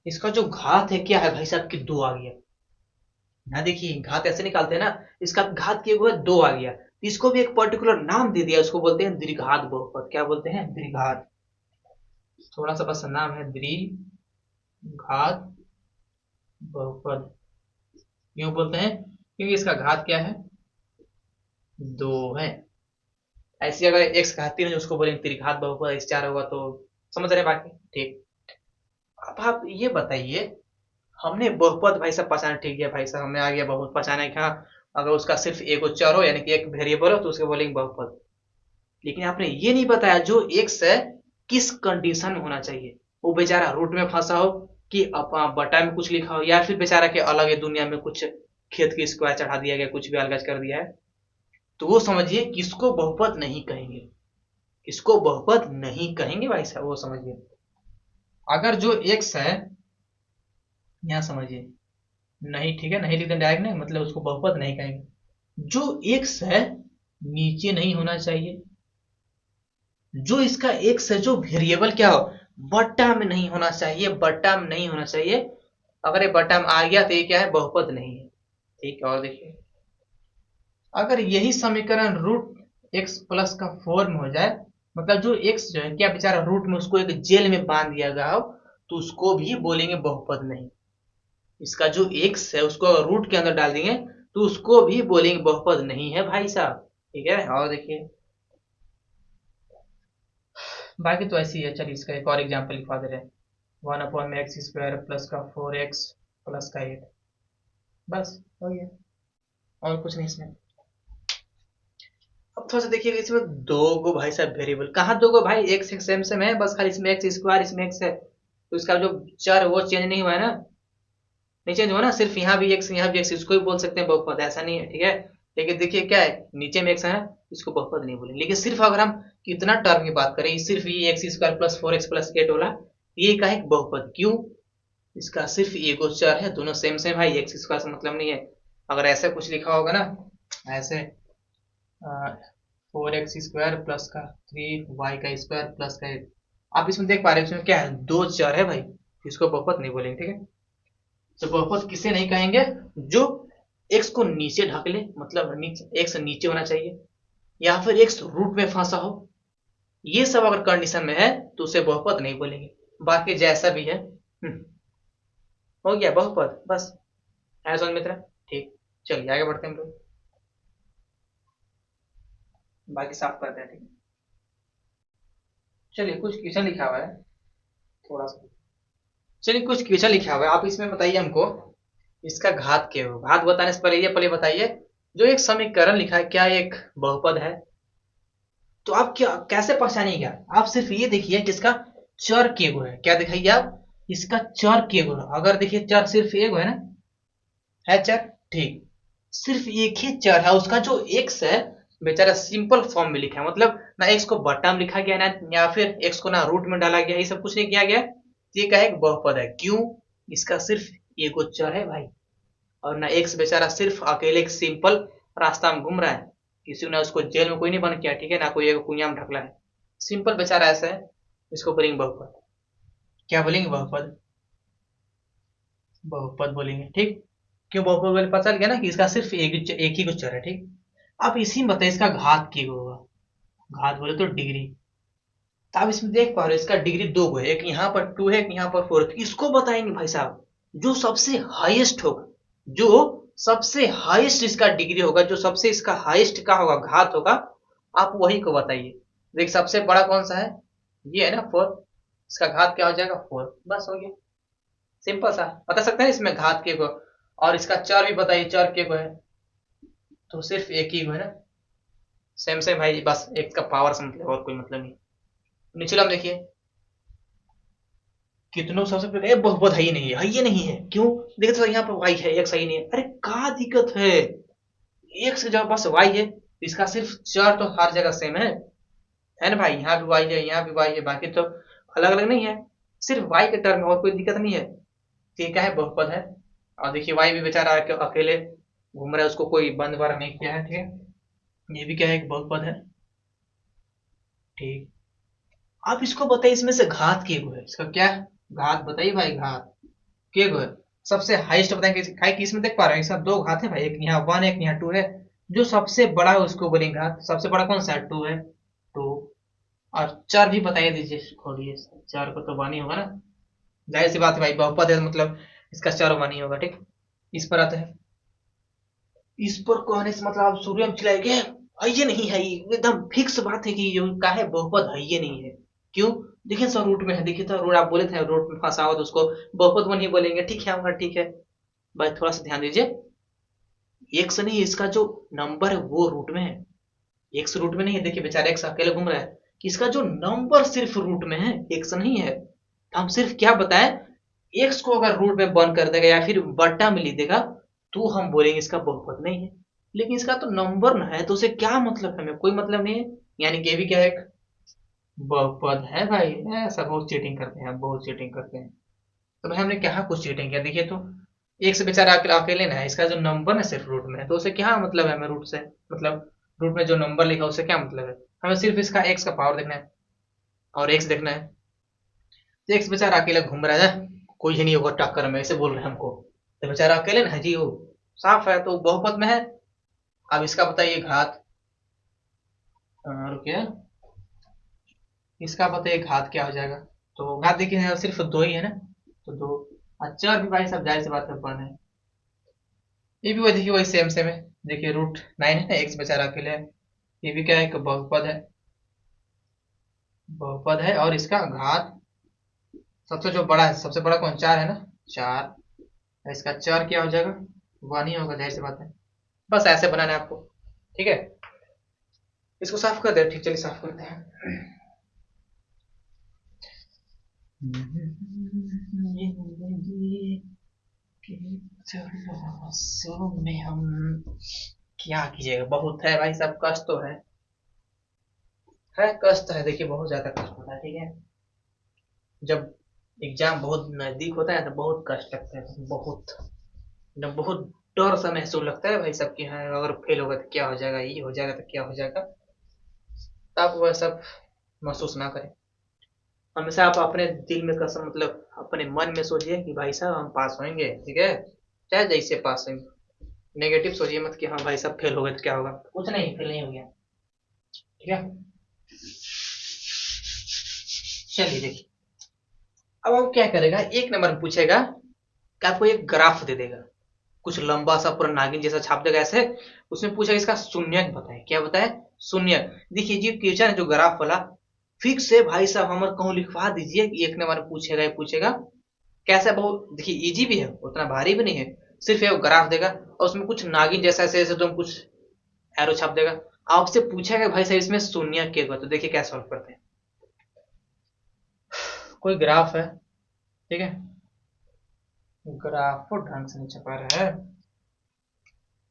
इसका जो घात है क्या है भाई साहब की 2 आ गया। ना देखिए, घात ऐसे निकालते हैं ना, इसका घात किए हुए 2 आ गया, इसको भी एक पर्टिकुलर नाम दे दिया, उसको बोलते हैं द्विघात बहुपद। क्या बोलते हैं? द्विघात। थोड़ा सा बस नाम है, द्विघात बहुपद। क्यों बोलते हैं? क्योंकि इसका घात क्या है, 2 है। ऐसी अगर एक्स घात 3 है उसको बोलेंगे त्रिघात बहुपद, x 4 होगा तो, समझ रहे हैं बाकी? ठीक। अब आप ये बताइए, हमने बहुपद भाई साहब पहचाना, ठीक है भाई साहब, हमें आ गया बहुपद पहचाना क्या, अगर उसका सिर्फ एक चर हो यानी कि एक वेरिएबल हो तो उसके बोलेंगे बहुपद। लेकिन आपने ये नहीं बताया जो एक्स है किस कंडीशन में होना चाहिए। वो बेचारा रूट में फंसा हो, कि बटा में कुछ लिखा हो, या फिर बेचारा के अलग है दुनिया में, कुछ खेत की स्क्वायर चढ़ा दिया गया, कुछ भी अलग कर दिया है, तो वो समझिए किसको बहुपद नहीं कहेंगे, किसको बहुपद नहीं कहेंगे भाई साहब, वो समझिए। अगर जो एक्स है, यहाँ समझिए, नहीं, ठीक है, नहीं लिखते डायरेक्ट, नहीं मतलब उसको बहुपद नहीं कहेंगे। जो एक्स है नीचे नहीं होना चाहिए, जो इसका एक्स है जो वेरिएबल क्या हो, बट्टा में नहीं होना चाहिए, बट्टा में नहीं होना चाहिए। अगर ये बट्टा में आ गया तो ये क्या है, बहुपद नहीं है। ठीक है, और देखिए, अगर यही समीकरण रूट एक्स प्लस का 4 में हो जाए, मतलब जो एक्स जो है क्या बेचारा रूट में, उसको एक जेल में बांध दिया गया हो, तो उसको भी बोलेंगे बहुपद नहीं। इसका जो एक्स है उसको अगर रूट के अंदर डाल देंगे तो उसको भी बोलेंगे बहुपद नहीं है भाई साहब। ठीक है, और देखिए, बाकी तो ऐसी है। चलिए इसका एक और एग्जाम्पल लिखवा दे रहे हैं, 1/x² प्लस का 4x प्लस का 8। बस हो गया, और कुछ नहीं इसमें। अब थोड़ा सा देखिए, इसमें दो गो भाई साहब वेरिएबल, कहाँ दो गो भाई, एक्स एक सेम सेम है, बस खाली इसमें एक्स स्क्वायर, इसमें एक्स है, तो इसका जो चर वो चेंज नहीं हुआ है ना, नहीं चेंज हुआ ना, सिर्फ यहाँ भी एक्स यहाँ भी एक्स, इसको भी बोल सकते हैं बहुपद, ऐसा नहीं है, ठीक है। लेकिन देखिए क्या है, नीचे में एक्स है ना, इसको बहुपद नहीं बोलेंगे। लेकिन सिर्फ अगर हम कितना टर्म की बात करें, सिर्फ ये x square plus 4x plus 8 वाला, ये का एक बहुपद। क्यों? इसका सिर्फ एक चर है, दोनों सेम सेम है, एक्स स्क्वायर से मतलब नहीं है। अगर ऐसे कुछ लिखा होगा ना, ऐसे 4x² प्लस का 3y² प्लस का 8। आप इसमें देख पा रहे हैं इसमें क्या है, दो चर है भाई, इसको बहुपद नहीं बोलेंगे, ठीक है। तो बहुपद किसे नहीं कहेंगे, जो x को नीचे ढक ले, मतलब नीचे x नीचे होना चाहिए, या फिर x रूट में फंसा हो, ये सब अगर कंडीशन में है तो उसे बहुपद नहीं बोलेंगे। बाकी जैसा भी है हो गया बहुपद, बस है समझ मित्र। ठीक, चलिए आगे बढ़ते हैं हम लोग, बाकी साफ करते हैं, ठीक है। चलिए कुछ क्वेश्चन लिखा हुआ है, थोड़ा सा, चलिए कुछ क्वेश्चन लिखा हुआ है, आप इसमें बताइए हमको इसका घात क्या हो। घात बताने से पहले ये पहले बताइए, जो एक समीकरण लिखा है क्या एक बहुपद है। तो आप क्या कैसे पहचानिएगा, आप सिर्फ ये देखिए कि इसका चर के गो है, क्या दिखाइए आप, इसका चर के गो है। अगर देखिए चर सिर्फ एक है ना, है चर, ठीक, सिर्फ एक ही चर है, उसका जो एक्स है बेचारा सिंपल फॉर्म में लिखा है, मतलब ना एक्स को बट्टा में लिखा गया ना, या फिर एक्स को ना रूट में डाला गया, ये सब कुछ नहीं किया गया। ये का एक बहुपद है, क्यों, इसका सिर्फ एक चर है भाई, और ना एक्स बेचारा सिर्फ अकेले एक सिंपल रास्ता में घूम रहा है, किसी ने उसको जेल में कोई नहीं बंद किया, ठीक है ना, कोई एक कुइया में ढकला है, सिंपल बेचारा ऐसा है, इसको बोलेंगे बहुपद। क्या बोलेंगे, बहुपद, बहुपद बोलेंगे, ठीक। क्यों बहुपद बोले, पता चल गया ना कि इसका सिर्फ एक ही चर है, ठीक। अब इसी में बताइए इसका घात क्या होगा, घात बोले तो डिग्री। तो आप इसमें देख पा रहे हो इसका डिग्री दो गो है, एक यहाँ पर 2 है, एक यहाँ पर 4 है। इसको बताएंगे भाई साहब, जो सबसे हाईएस्ट होगा, जो सबसे हाईएस्ट इसका डिग्री होगा, जो सबसे इसका हाईएस्ट का होगा घात होगा, आप वही को बताइए। देख सबसे बड़ा कौन सा है, ये है ना 4, इसका घात क्या हो जाएगा 4, बस हो गया, सिंपल सा बता सकते हैं इसमें घात के को। और इसका चर भी बताइए, चर के को है, तो सिर्फ एक ही को है ना, सेम सेम भाई, बस एक का पावर से मतलब और कोई मतलब नहीं। नीचे हम देखिए, कितनों सबसे पहले बहुपद है ही नहीं है, है ही नहीं है, क्यों, देखिए तो यहाँ पर वाई है, एक सही नहीं है, अरे क्या दिक्कत है, एक से जब बस वाई है, इसका सिर्फ चर तो हर जगह सेम है ना भाई, यहाँ भी वाई है, यहाँ भी वाई है, बाकी तो अलग अलग नहीं है, सिर्फ वाई के टर्म में और कोई दिक्कत नहीं है, तो ये क्या है, बहुपद है। और देखिए वाई भी बेचारा अकेले घूम रहा है, उसको कोई बंद बार नहीं किया है, ठीक है, ये भी क्या है, एक बहुपद है, ठीक। आप इसको बताइए इसमें से घात के गो है, इसका क्या घात बताइए भाई, घात के गो है, सबसे हाईएस्ट बताएंगे, कि इसमें देख पा रहे हैं सब दो घात है भाई, एक यहाँ 1 एक यहाँ 2 है, जो सबसे बड़ा है उसको बोलेंगे घात, सबसे बड़ा कौन सा है, 2 है, 2। और चार भी बताइए दीजिए, खोलिए, चार को तो 1 ही होगा ना, जाहिर सी बात है भाई, बहुपद है मतलब इसका चार 1 ही होगा, ठीक। इस पर आता है, इस पर कहने से मतलब आप सूर्य में चिल्लाएंगे है ये नहीं है, ये एकदम फिक्स बात है कि ये का है बहुपद है ये नहीं है, क्यों, देखिए सर रूट में है, देखिए तो रूट आप बोले थे रूट में फंसा हो तो उसको बहुपद में नहीं बोलेंगे, ठीक है, ठीक है भाई, थोड़ा सा ध्यान दीजिए, एक्स नहीं, इसका जो नंबर है वो रूट में है, एक्स रूट में नहीं है, देखिए बेचारा एक्स अकेले घूम रहा है, कि इसका जो नंबर सिर्फ रूट में है, एक्स नहीं है, तो हम सिर्फ क्या बताएं, एक्स को अगर रूट में बंद कर देगा या फिर बट्टा में लिख देगा, तो हम बोलेंगे इसका बहुपद नहीं है, लेकिन इसका तो नंबर ना है, तो उसे क्या मतलब है, हमें कोई मतलब नहीं है, यानी कि ये भी क्या है, एक बहुपद है भाई। ऐसा बहुत चीटिंग करते हैं, बहुत चीटिंग करते हैं। तो भाई हमने क्या कुछ चीटिंग किया, देखिए तो एक से बेचारा अकेले ना है, इसका जो नंबर है सिर्फ रूट में है, तो उसे क्या मतलब है, हमें रूट से मतलब रूट में जो नंबर लिखा उससे क्या मतलब है, हमें सिर्फ इसका एक्स का पावर देखना है और एक्स देखना है, तो एक्स बेचारा अकेले घूम रहा है, कोई ही नहीं होगा टक्कर में, ऐसे बोल रहे हैं हमको, तो बेचारा अकेले ना है जी, वो साफ है तो बहुपद में है। अब इसका बताइए घात, रुकिए, इसका बताइए घात क्या हो जाएगा, तो घात देखिए सिर्फ दो ही है ना, तो दो, अच्छा भी भाई सब जाहिर सी बात है 1 है, ये भी वही देखिए वही सेम सेम है, देखिए √9 है ना, एक्स बेचारा अकेले है, ये भी क्या है, एक बहुपद है, बहुपद है, और इसका घात सबसे जो बड़ा है, सबसे बड़ा कौन, 4 है ना, 4, इसका 4 क्या हो जाएगा, 1 ही होगा, जाहिर सी बात है, बस ऐसे बनाना है आपको, ठीक है। इसको साफ कर दे, ठीक, चलिए साफ करते हैं। शुरू में हम क्या कीजिएगा, बहुत है भाई, सब कष्ट तो है कष्ट है, देखिए बहुत ज्यादा कष्ट होता है, ठीक है, जब एग्जाम बहुत नजदीक होता है तो बहुत कष्ट लगता है, बहुत जब बहुत डर सा महसूस लगता है भाई सबके यहाँ, अगर फेल होगा तो क्या हो जाएगा, ये हो जाएगा तो क्या हो जाएगा, तो आप वह सब महसूस ना करें। हमेशा आप अपने दिल में कसम मतलब अपने मन में सोचिए कि भाई साहब हम पास होंगे, ठीक है, चाहे जैसे पास होंगे। नेगेटिव सोचिए मत कि हाँ भाई साहब फेल हो गए तो क्या होगा, कुछ नहीं, फेल नहीं हो गया, ठीक है। चलिए देखिए, अब वो क्या करेगा, एक नंबर में पूछेगा कि आपको एक ग्राफ दे देगा, कुछ लंबा सा पूरा नागिन जैसा छाप देगा ऐसे। उसमें पूछेगा इसका शून्यक बताए, क्या बताए, शून्यक। देखिए जी क्वेश्चन है जो ग्राफ वाला, फिक्स है भाई साहब, हमारे कहूँ लिखवा दीजिए कि एक नंबर में पूछेगा, ये पूछेगा कैसा, बहुत देखिए इजी भी है, उतना भारी भी नहीं है। सिर्फ ये ग्राफ देगा और उसमें कुछ नागिन जैसा ऐसे ऐसे तुम कुछ एरो छाप देगा। आपसे पूछेगा भाई साहब इसमें शून्य क्या होगा, तो देखिए क्या सॉल्व करते हैं। कोई ग्राफ है, ठीक है, ग्राफ ढंग से नहीं छपा रहा है,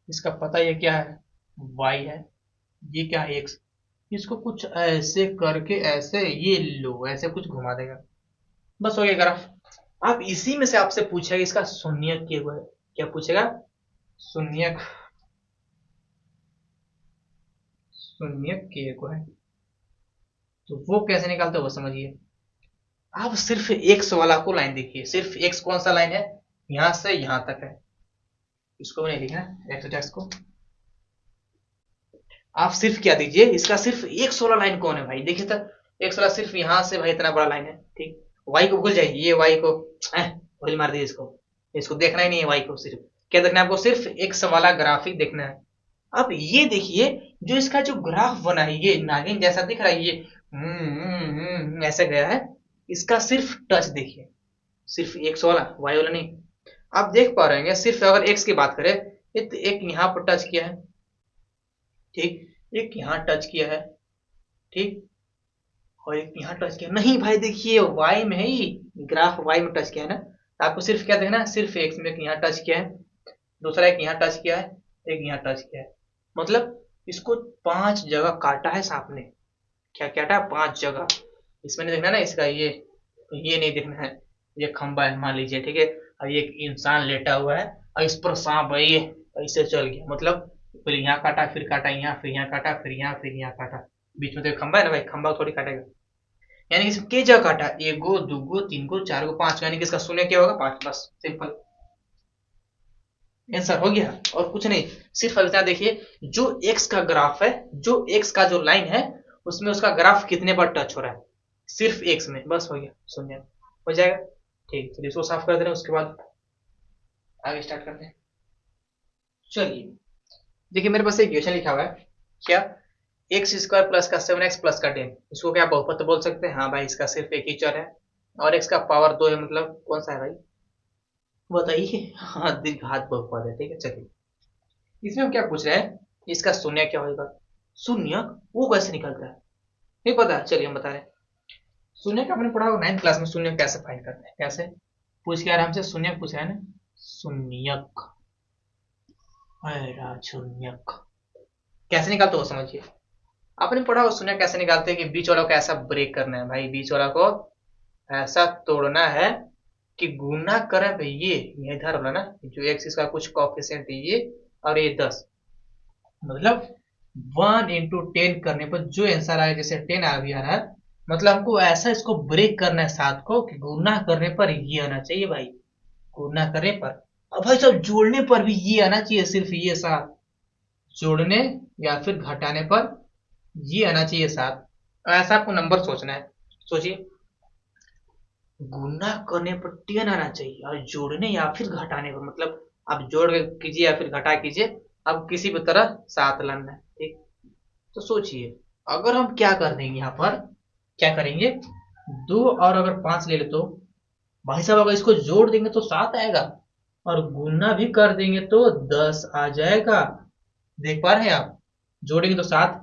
इसका पता ये क्या है, y है, ये क्या है x। इसको कुछ ऐसे करके ऐसे ये लो ऐसे कुछ घुमा देगा, बस हो गया ग्राफ। आप इसी में से आपसे पूछेगा इसका शून्यक क्या हुआ है, क्या पूछेगा, शून्यक, शून्यक क्या हुआ है, तो वो कैसे निकालते हो वो समझिए। आप सिर्फ एक्स वाला को लाइन देखिए, सिर्फ एक्स कौन सा लाइन है, यहां से यहां तक है, इसको नहीं लिखना एक्स को। आप सिर्फ क्या दीजिए, इसका सिर्फ एक्स वाला लाइन कौन है भाई, देखिए तो एक्स वाला सिर्फ यहां से भाई इतना बड़ा लाइन है, ठीक। वाई को भूल जाइए, ये वाई को भूल मार दीजिए, इसको इसको देखना ही नहीं है, वाई को सिर्फ क्या देखना है आपको, सिर्फ एक्स वाला ग्राफिक देखना है। अब ये देखिए जो इसका जो ग्राफ बना है ये नागिन जैसा दिख रहा है, ये ऐसा गया है, इसका सिर्फ टच देखिए, सिर्फ एक्स वाला, वाई वाला नहीं। आप देख पा रहे हैं सिर्फ अगर एक्स की बात करें, एक यहाँ पर टच किया है, ठीक, एक यहाँ टच किया है, ठीक, और एक यहाँ टच किया नहीं भाई, देखिए वाई में है ही, ग्राफ वाई में टच किया है ना, तो आपको सिर्फ क्या देखना है, सिर्फ एक्स में एक यहाँ टच किया है, दूसरा एक यहाँ टच किया है, एक यहाँ टच किया है, मतलब इसको 5 जगह काटा है सांप ने, क्या काटा है, 5 जगह। इसमें नहीं देखना ना इसका ये नहीं देखना है, ये खंबा है मान लीजिए, ठीक है, और ये एक इंसान लेटा हुआ है और इस पर सांप है, ये ऐसे चल गया, मतलब फिर यहाँ काटा, फिर काटा यहाँ, फिर यहाँ काटा, फिर यहाँ, फिर यहाँ काटा, बीच में तो खंबा है ना भाई, खंबा थोड़ी काटेगा, यानी कि इसमें कई जगह काटा, एक गो, दो गो, तीन गो, चार गो, पांच, यानी कि इसका शून्य क्या होगा, 5, बस सिंपल आंसर हो गया, और कुछ नहीं। सिर्फ अब इतना देखिए, जो एक्स का ग्राफ है, जो एक्स का जो लाइन है, उसमें उसका ग्राफ कितने बार टच हो रहा है, सिर्फ एक्स में, बस हो गया, शून्य हो जाएगा। ठीक, चलिए इसको साफ कर दे रहे हैं, उसके बाद आगे स्टार्ट करते हैं। चलिए देखिए मेरे पास एक इक्वेशन लिखा हुआ है, क्या, एक्स स्क्वायर प्लस का 7x प्लस का 10, इसको क्या बहुपद बोल सकते हैं, हाँ भाई इसका सिर्फ एक ही चर है, और एक्स का पावर 2 है, मतलब कौन सा है भाई बताइए, हाँ द्विघात बहुपद है, ठीक है। चलिए इसमें हम क्या पूछ रहे हैं, इसका शून्य क्या होगा, शून्य वो कैसे निकलता है, नहीं पता, चलिए हम बता रहे हैं। शून्य का आपने पढ़ा होगा 9th क्लास में, शून्य कैसे फाइंड करते हैं, कैसे पूछ के आराम से, शून्य पूछ रहे हैं ना, शून्यक, शून्यक कैसे निकालते हो समझिए। आपने पढ़ा हो शून्य कैसे निकालते हैं, कि बीच वाला को ऐसा ब्रेक करना है भाई, बीच वाला को ऐसा तोड़ना है कि गुना करें भाई, ये इधर वाला ना, जो एक्स इसका कुछ कॉफिशिएंट है ये, और ये 10, मतलब 1 × 10 करने पर जो आंसर आया, जैसे 10 आ भी आ रहा है, मतलब हमको ऐसा इसको ब्रेक करना है 7 को, कि गुना करने पर ये आना चाहिए भाई, गुना करने पर, अब भाई सब जोड़ने पर भी ये आना चाहिए, सिर्फ ये 7, जोड़ने या फिर घटाने पर ये आना चाहिए 7, ऐसा आपको नंबर सोचना है। सोचिए, गुना करने पर 10 आना चाहिए, और जोड़ने या फिर घटाने पर, मतलब आप जोड़ कीजिए या फिर घटा कीजिए, अब किसी भी तरह 7 लाना है, ठीक। तो सोचिए, अगर हम क्या कर देंगे यहाँ पर, क्या करेंगे, 2 और अगर 5 ले ले तो भाई साहब, अगर इसको जोड़ देंगे तो 7 आएगा, और गुना भी कर देंगे तो 10 आ जाएगा, देख पा रहे हैं आप, जोड़ेंगे तो 7,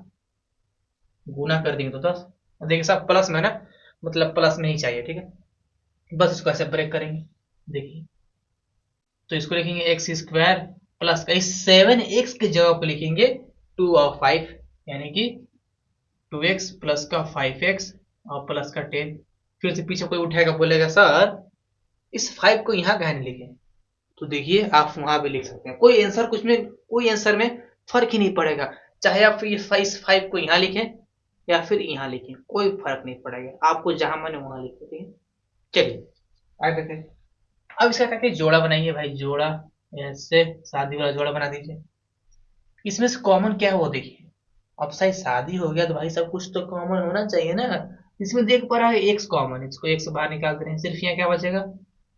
गुना कर देंगे तो 10, देखिए सब प्लस में ना, मतलब प्लस में ही चाहिए, ठीक है, बस इसको ऐसे ब्रेक करेंगे, देखिए, तो इसको लिखेंगे एक्स स्क्वायर प्लस का, इस 7x के जगह पर लिखेंगे 2 और 5, यानी कि 2x प्लस का 5x और प्लस का 10। फिर से पीछे कोई उठाएगा बोलेगा सर इस 5 को यहाँ कहीं नहीं लिखे, तो देखिए आप वहां भी लिख सकते हैं, कोई आंसर कुछ में, कोई आंसर में फर्क ही नहीं पड़ेगा, चाहे आप इस 5 को यहाँ लिखें या फिर यहाँ लिखें, कोई फर्क नहीं पड़ेगा, आपको जहां मन है वहां लिखें। ठीक है, चलिए आगे देखते हैं। अब इसका क्या जोड़ा बनाइए भाई, जोड़ा ऐसे शादी वाला जोड़ा बना दीजिए। इसमें से कॉमन क्या है वो देखिए। अब सही शादी हो गया तो भाई सब कुछ तो कॉमन होना चाहिए ना। इसमें देख पा रहा है एक्स कॉमन, इसको एक्स बाहर निकाल दे रहे हैं, सिर्फ यहाँ क्या बचेगा,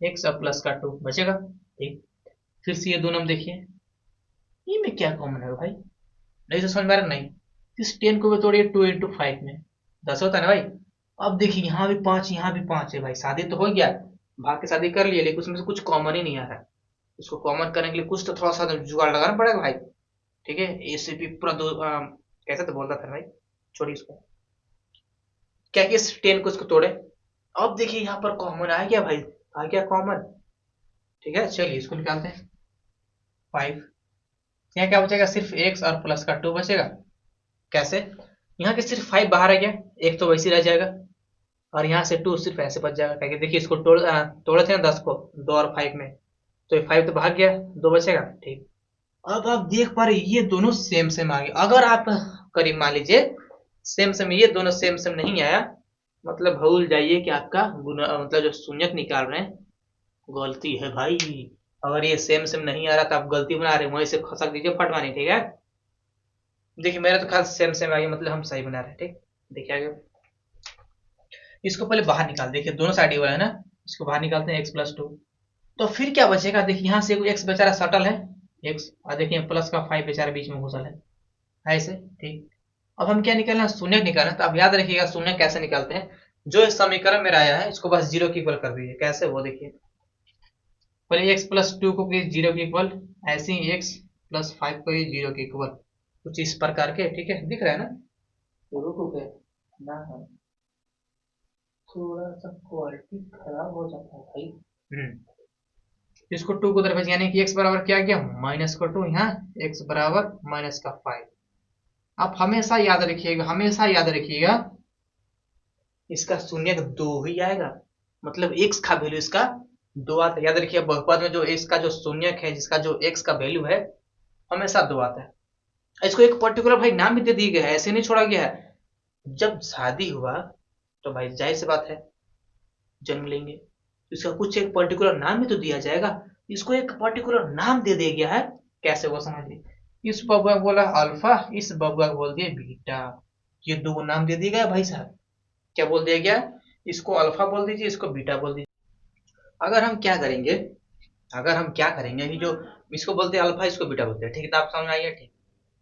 एक्स और प्लस का 2 बचेगा। ठीक, फिर से ये दो नंबर देखिए, ये में क्या कॉमन है भाई, नहीं तो समझ में आ रहा नहीं। इस 10 को भी तोड़िए, 2 into 5 में 10 होता है ना भाई। अब देखिए यहाँ भी 5, यहाँ भी 5 है भाई, शादी तो हो गया, भाग के शादी कर लिए, लेकिन उसमें से कुछ कॉमन ही नहीं आ रहा। उसको कॉमन करने के लिए कुछ तो थोड़ा सा जुगाड़ लगाना पड़ेगा भाई। ठीक है, एसीपी पूरा दो कैसे तो बोलता था भाई, छोड़िए इसको। क्या कि इस 10 को इसको तोड़े। अब देखिए यहाँ पर कॉमन आ गया भाई, आ गया कॉमन। ठीक है, चलिए इसको निकालते हैं। 5, यहाँ क्या बचेगा, सिर्फ एक्स और प्लस का 2 बचेगा। कैसे, यहाँ के सिर्फ 5 बाहर आ गया, एक तो वैसे रह जाएगा, और यहाँ से 2 सिर्फ ऐसे बच जाएगा। क्या देखिए इसको तोड़े थे ना 10 को, 2 और 5 में, तो ये 5 तो भाग गया, 2 बचेगा। ठीक, अब आप देख पा रहे ये दोनों सेम सेम आ गए। अगर आप करीब मान लीजिए सेम सेम, ये दोनों सेम सेम नहीं आया, मतलब भूल जाइए कि आपका गुना मतलब जो शून्यक निकाल रहे हैं गलती है भाई। अगर ये सेम सेम नहीं आ रहा तो आप गलती बना रहे हैं, वहीं से खसक दीजिए फटवानी। ठीक है, देखिए मेरा तो खास सेम सेम आ गया, मतलब हम सही बना रहे हैं। ठीक, देखिए आगे इसको पहले बाहर निकाल, देखिए दोनों साइड वाला है ना, इसको बाहर निकालते हैं x+2। तो फिर क्या बचेगा, देखिए यहाँ से x बेचारा सटल है x, और देखिए प्लस का 5 बेचारा बीच में घुसल है ऐसे। ठीक, अब हम क्या निकालना, शून्य निकालना। तो आप याद रखिएगा शून्य कैसे निकालते हैं, जो इस समीकरण मेरा आया है इसको बस 0 के इक्वल कर दीजिए। कैसे वो देखिए, पहले x+2 को 0 के इक्वल, ऐसे ही x+5 को 0 के इक्वल, कुछ इस प्रकार के। ठीक है, दिख रहा है ना, तो रुको के ना, थोड़ा सा क्वालिटी खराब हो जाता है भाई। इसको 2 को तरफ, यानी कि x बराबर क्या गया, माइनस का 2, यहाँ x बराबर माइनस का 5। आप हमेशा याद रखिएगा, हमेशा याद रखिएगा, इसका शून्य 2 ही आएगा, मतलब x का वैल्यू इसका 2 आता है। याद रखिए बहुपद में जो इसका जो शून्य है, जिसका जो x का वैल्यू है, हमेशा 2 आता है। इसको एक पर्टिकुलर भाई नाम भी दे दिया गया है, ऐसे नहीं छोड़ा गया है। जब शादी हुआ तो भाई जाहिर सी बात है जन्म लेंगे, तो इसका कुछ एक पर्टिकुलर नाम भी तो दिया जाएगा। इसको एक पर्टिकुलर नाम दे दिया गया है, कैसे वो समझिए। इस बबुआ बोला अल्फा, इस बबुआ को बोल दिया बीटा, ये दो नाम दे दिया गया भाई साहब। क्या बोल दिया गया, इसको अल्फा बोल दीजिए, इसको बीटा बोल दीजिए। अगर हम क्या करेंगे, अगर हम क्या करेंगे कि जो इसको बोलते हैं अल्फा, इसको बीटा बोलते हैं, ठीक है, तो आप समझ आइए। ठीक,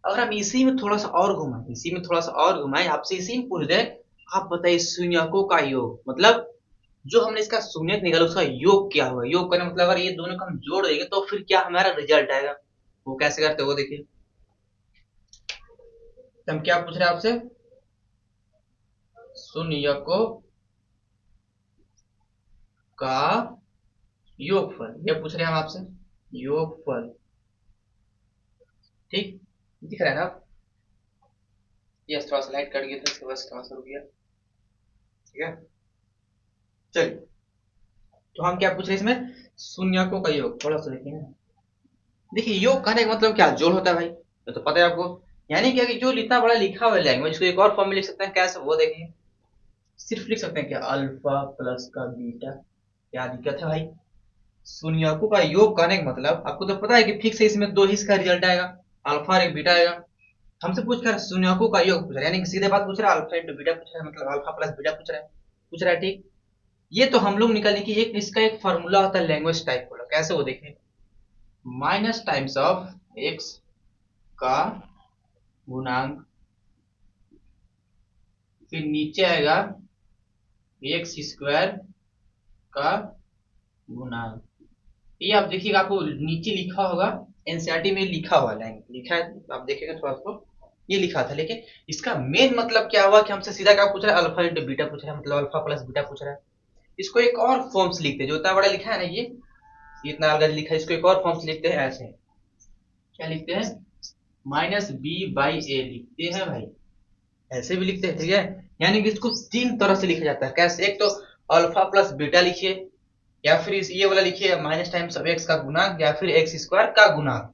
अगर हम इसी में थोड़ा सा और घुमाएं, इसी में थोड़ा सा और घुमाएं, आपसे इसी में पूछ दे, आप बताइए शून्यकों का योग, मतलब जो हमने इसका शून्यक निकाला उसका योग क्या होगा। योग करने मतलब अगर ये दोनों को हम जोड़ देंगे तो फिर क्या हमारा रिजल्ट आएगा, वो कैसे करते हो वो देखिए। हम क्या पूछ रहे हैं आपसे, शून्यकों का योगफल, ये पूछ रहे हैं हम आपसे, योगफल। ठीक, दिख रहा है ना आप, यस थोड़ा सा लाइट कट गया था, इसके बाद थोड़ा सा रुक गया। ठीक है, चलिए तो हम क्या पूछ रहे हैं इसमें, शून्यकों का योग। थोड़ा सा देखिए ना, देखिए योग करने का मतलब क्या, जोड़ होता है भाई, तो पता है आपको। यानी क्या कि जो इतना बड़ा लिखा हुआ है लैंग्वेज को एक और फॉर्म में लिख सकते हैं, कैसे वो देखिए। सिर्फ लिख सकते हैं क्या, अल्फा प्लस का बीटा, क्या दिक्कत है भाई। शून्यकों का योग करने का मतलब आपको तो पता है कि फिक्स है, इसमें दो ही इसका रिजल्ट आएगा, अल्फा और एक बीटा आएगा। हमसे पूछ कर शून्यकों का योग पूछ रहा है, यानी कि सीधे बात पूछ रहा है, अल्फा इंटू बीटा पूछ रहा है, मतलब अल्फा प्लस बीटा पूछ रहा है। ठीक, ये तो हम लोग निकालने की एक इसका एक फॉर्मूला होता है लैंग्वेज टाइप वाला, कैसे वो देखें, माइनस टाइम्स ऑफ एक्स का गुणांक, फिर नीचे आएगा एक्स स्क्वायर का गुणांक। ये आप देखिएगा, आपको नीचे लिखा होगा, एनसीईआरटी में लिखा हुआ लाइन लिखा है, आप देखेंगे थोड़ा सा ये लिखा था, लेकिन इसका मेन मतलब क्या हुआ कि हमसे सीधा क्या पूछ रहा है, अल्फा इंटू बीटा पूछ रहा है, मतलब अल्फा प्लस बीटा पूछ रहा है। इसको एक और फॉर्म से लिखते हैं, जो इतना बड़ा लिखा है ना, ये इतना अलग लिखा है, इसको एक और फॉर्म से लिखते हैं, ऐसे क्या लिखते हैं, माइनस बी बाई ए लिखते हैं भाई, ऐसे भी लिखते हैं। ठीक है, यानी कि इसको 3 तरह से लिखा जाता है, कैसे, एक तो अल्फा प्लस बीटा लिखिए, या फिर इस ये वाला लिखिए माइनस टाइम्स ऑफ एक्स का गुणांक, या फिर एक्स स्क्वायर का गुणांक,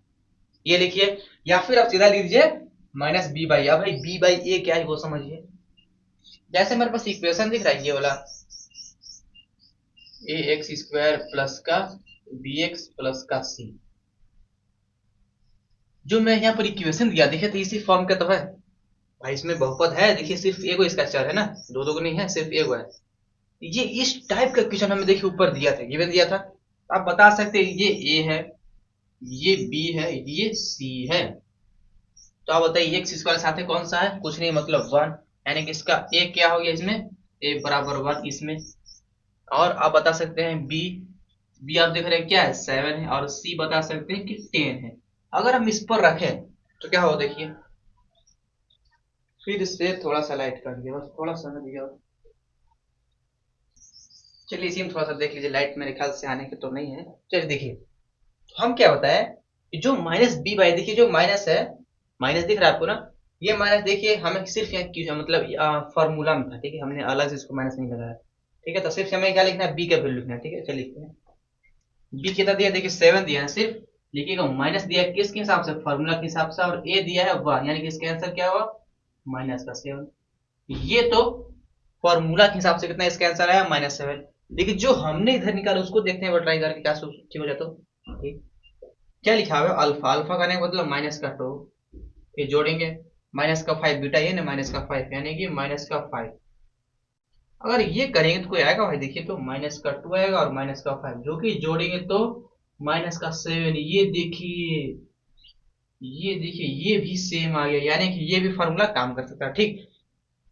ये लिखिए, या फिर आप सीधा लिख दीजिए माइनस बी बाई। अब भाई बी बाई ए क्या है वो समझिए, जैसे मेरे पास इक्वेशन दिख रहा है ये वाला, ए एक्स स्क्वायर प्लस का बी एक्स प्लस का सी, जो मैं यहाँ पर इक्वेशन दिया देखिए तो इसी फॉर्म का तो है भाई, इसमें बहुपद है देखिए, सिर्फ एगो इसका चर है ना, दो दो को नहीं है, सिर्फ एगो है। ये इस टाइप का क्वेश्चन हमें देखिए ऊपर दिया था, गिवन दिया था। आप बता सकते हैं ये ए है, ये बी है, ये सी है। तो आप बताइए एक्स स्क्वायर साथ में कौन सा है, कुछ नहीं मतलब वन, यानी कि इसका ए क्या हो गया इसमें, ए बराबर वन इसमें। और आप बता सकते हैं बी, बी आप देख रहे हैं क्या है, सेवन है, और सी बता सकते हैं कि टेन है। अगर हम इस पर रखें तो क्या हो देखिए, फिर से थोड़ा सा लाइट कर दिया, बस थोड़ा सा दिया। चलिए इसी में थोड़ा सा देख लीजिए, लाइट मेरे ख्याल से आने के तो नहीं है। चलिए देखिए, तो हम क्या होता है कि जो माइनस बी बाई, देखिए जो माइनस है, माइनस दिख रहा है आपको ना, ये माइनस देखिए हमें सिर्फ यहाँ मतलब फॉर्मूला में था, ठीक है, हमने अलग से इसको माइनस नहीं लगाया, ठीक है। तो सिर्फ हमें क्या लिखना है, बी का वैल्यू लिखना है, ठीक है। चलिए लिखते हैं, बी कितना दिया देखिए, सेवन दिया है सिर्फ, लिखिएगा माइनस दिया है किसके हिसाब से, फॉर्मूला के हिसाब से, और ए दिया है वन, यानी कि इसका आंसर क्या हुआ, माइनस का सेवन। ये तो फॉर्मूला के हिसाब से कितना इसका आंसर आया, माइनस सेवन। लेकिन जो हमने इधर निकाला उसको देखते हैं, वो ट्राई करके क्या ठीक हो जाता है। ठीक, क्या लिखा हुआ है, अल्फा, अल्फा करने का मतलब माइनस का टू, ये जोड़ेंगे, माइनस का फाइव, बीटा ये ना माइनस का फाइव, यानी कि माइनस का फाइव। अगर ये करेंगे तो कोई आएगा भाई, देखिए तो माइनस का टू आएगा और माइनस का फाइव, जो कि जोड़ेंगे तो माइनस का सेवन। ये देखिए ये भी सेम आ गया, यानी कि ये भी फॉर्मूला काम कर सकता है। ठीक,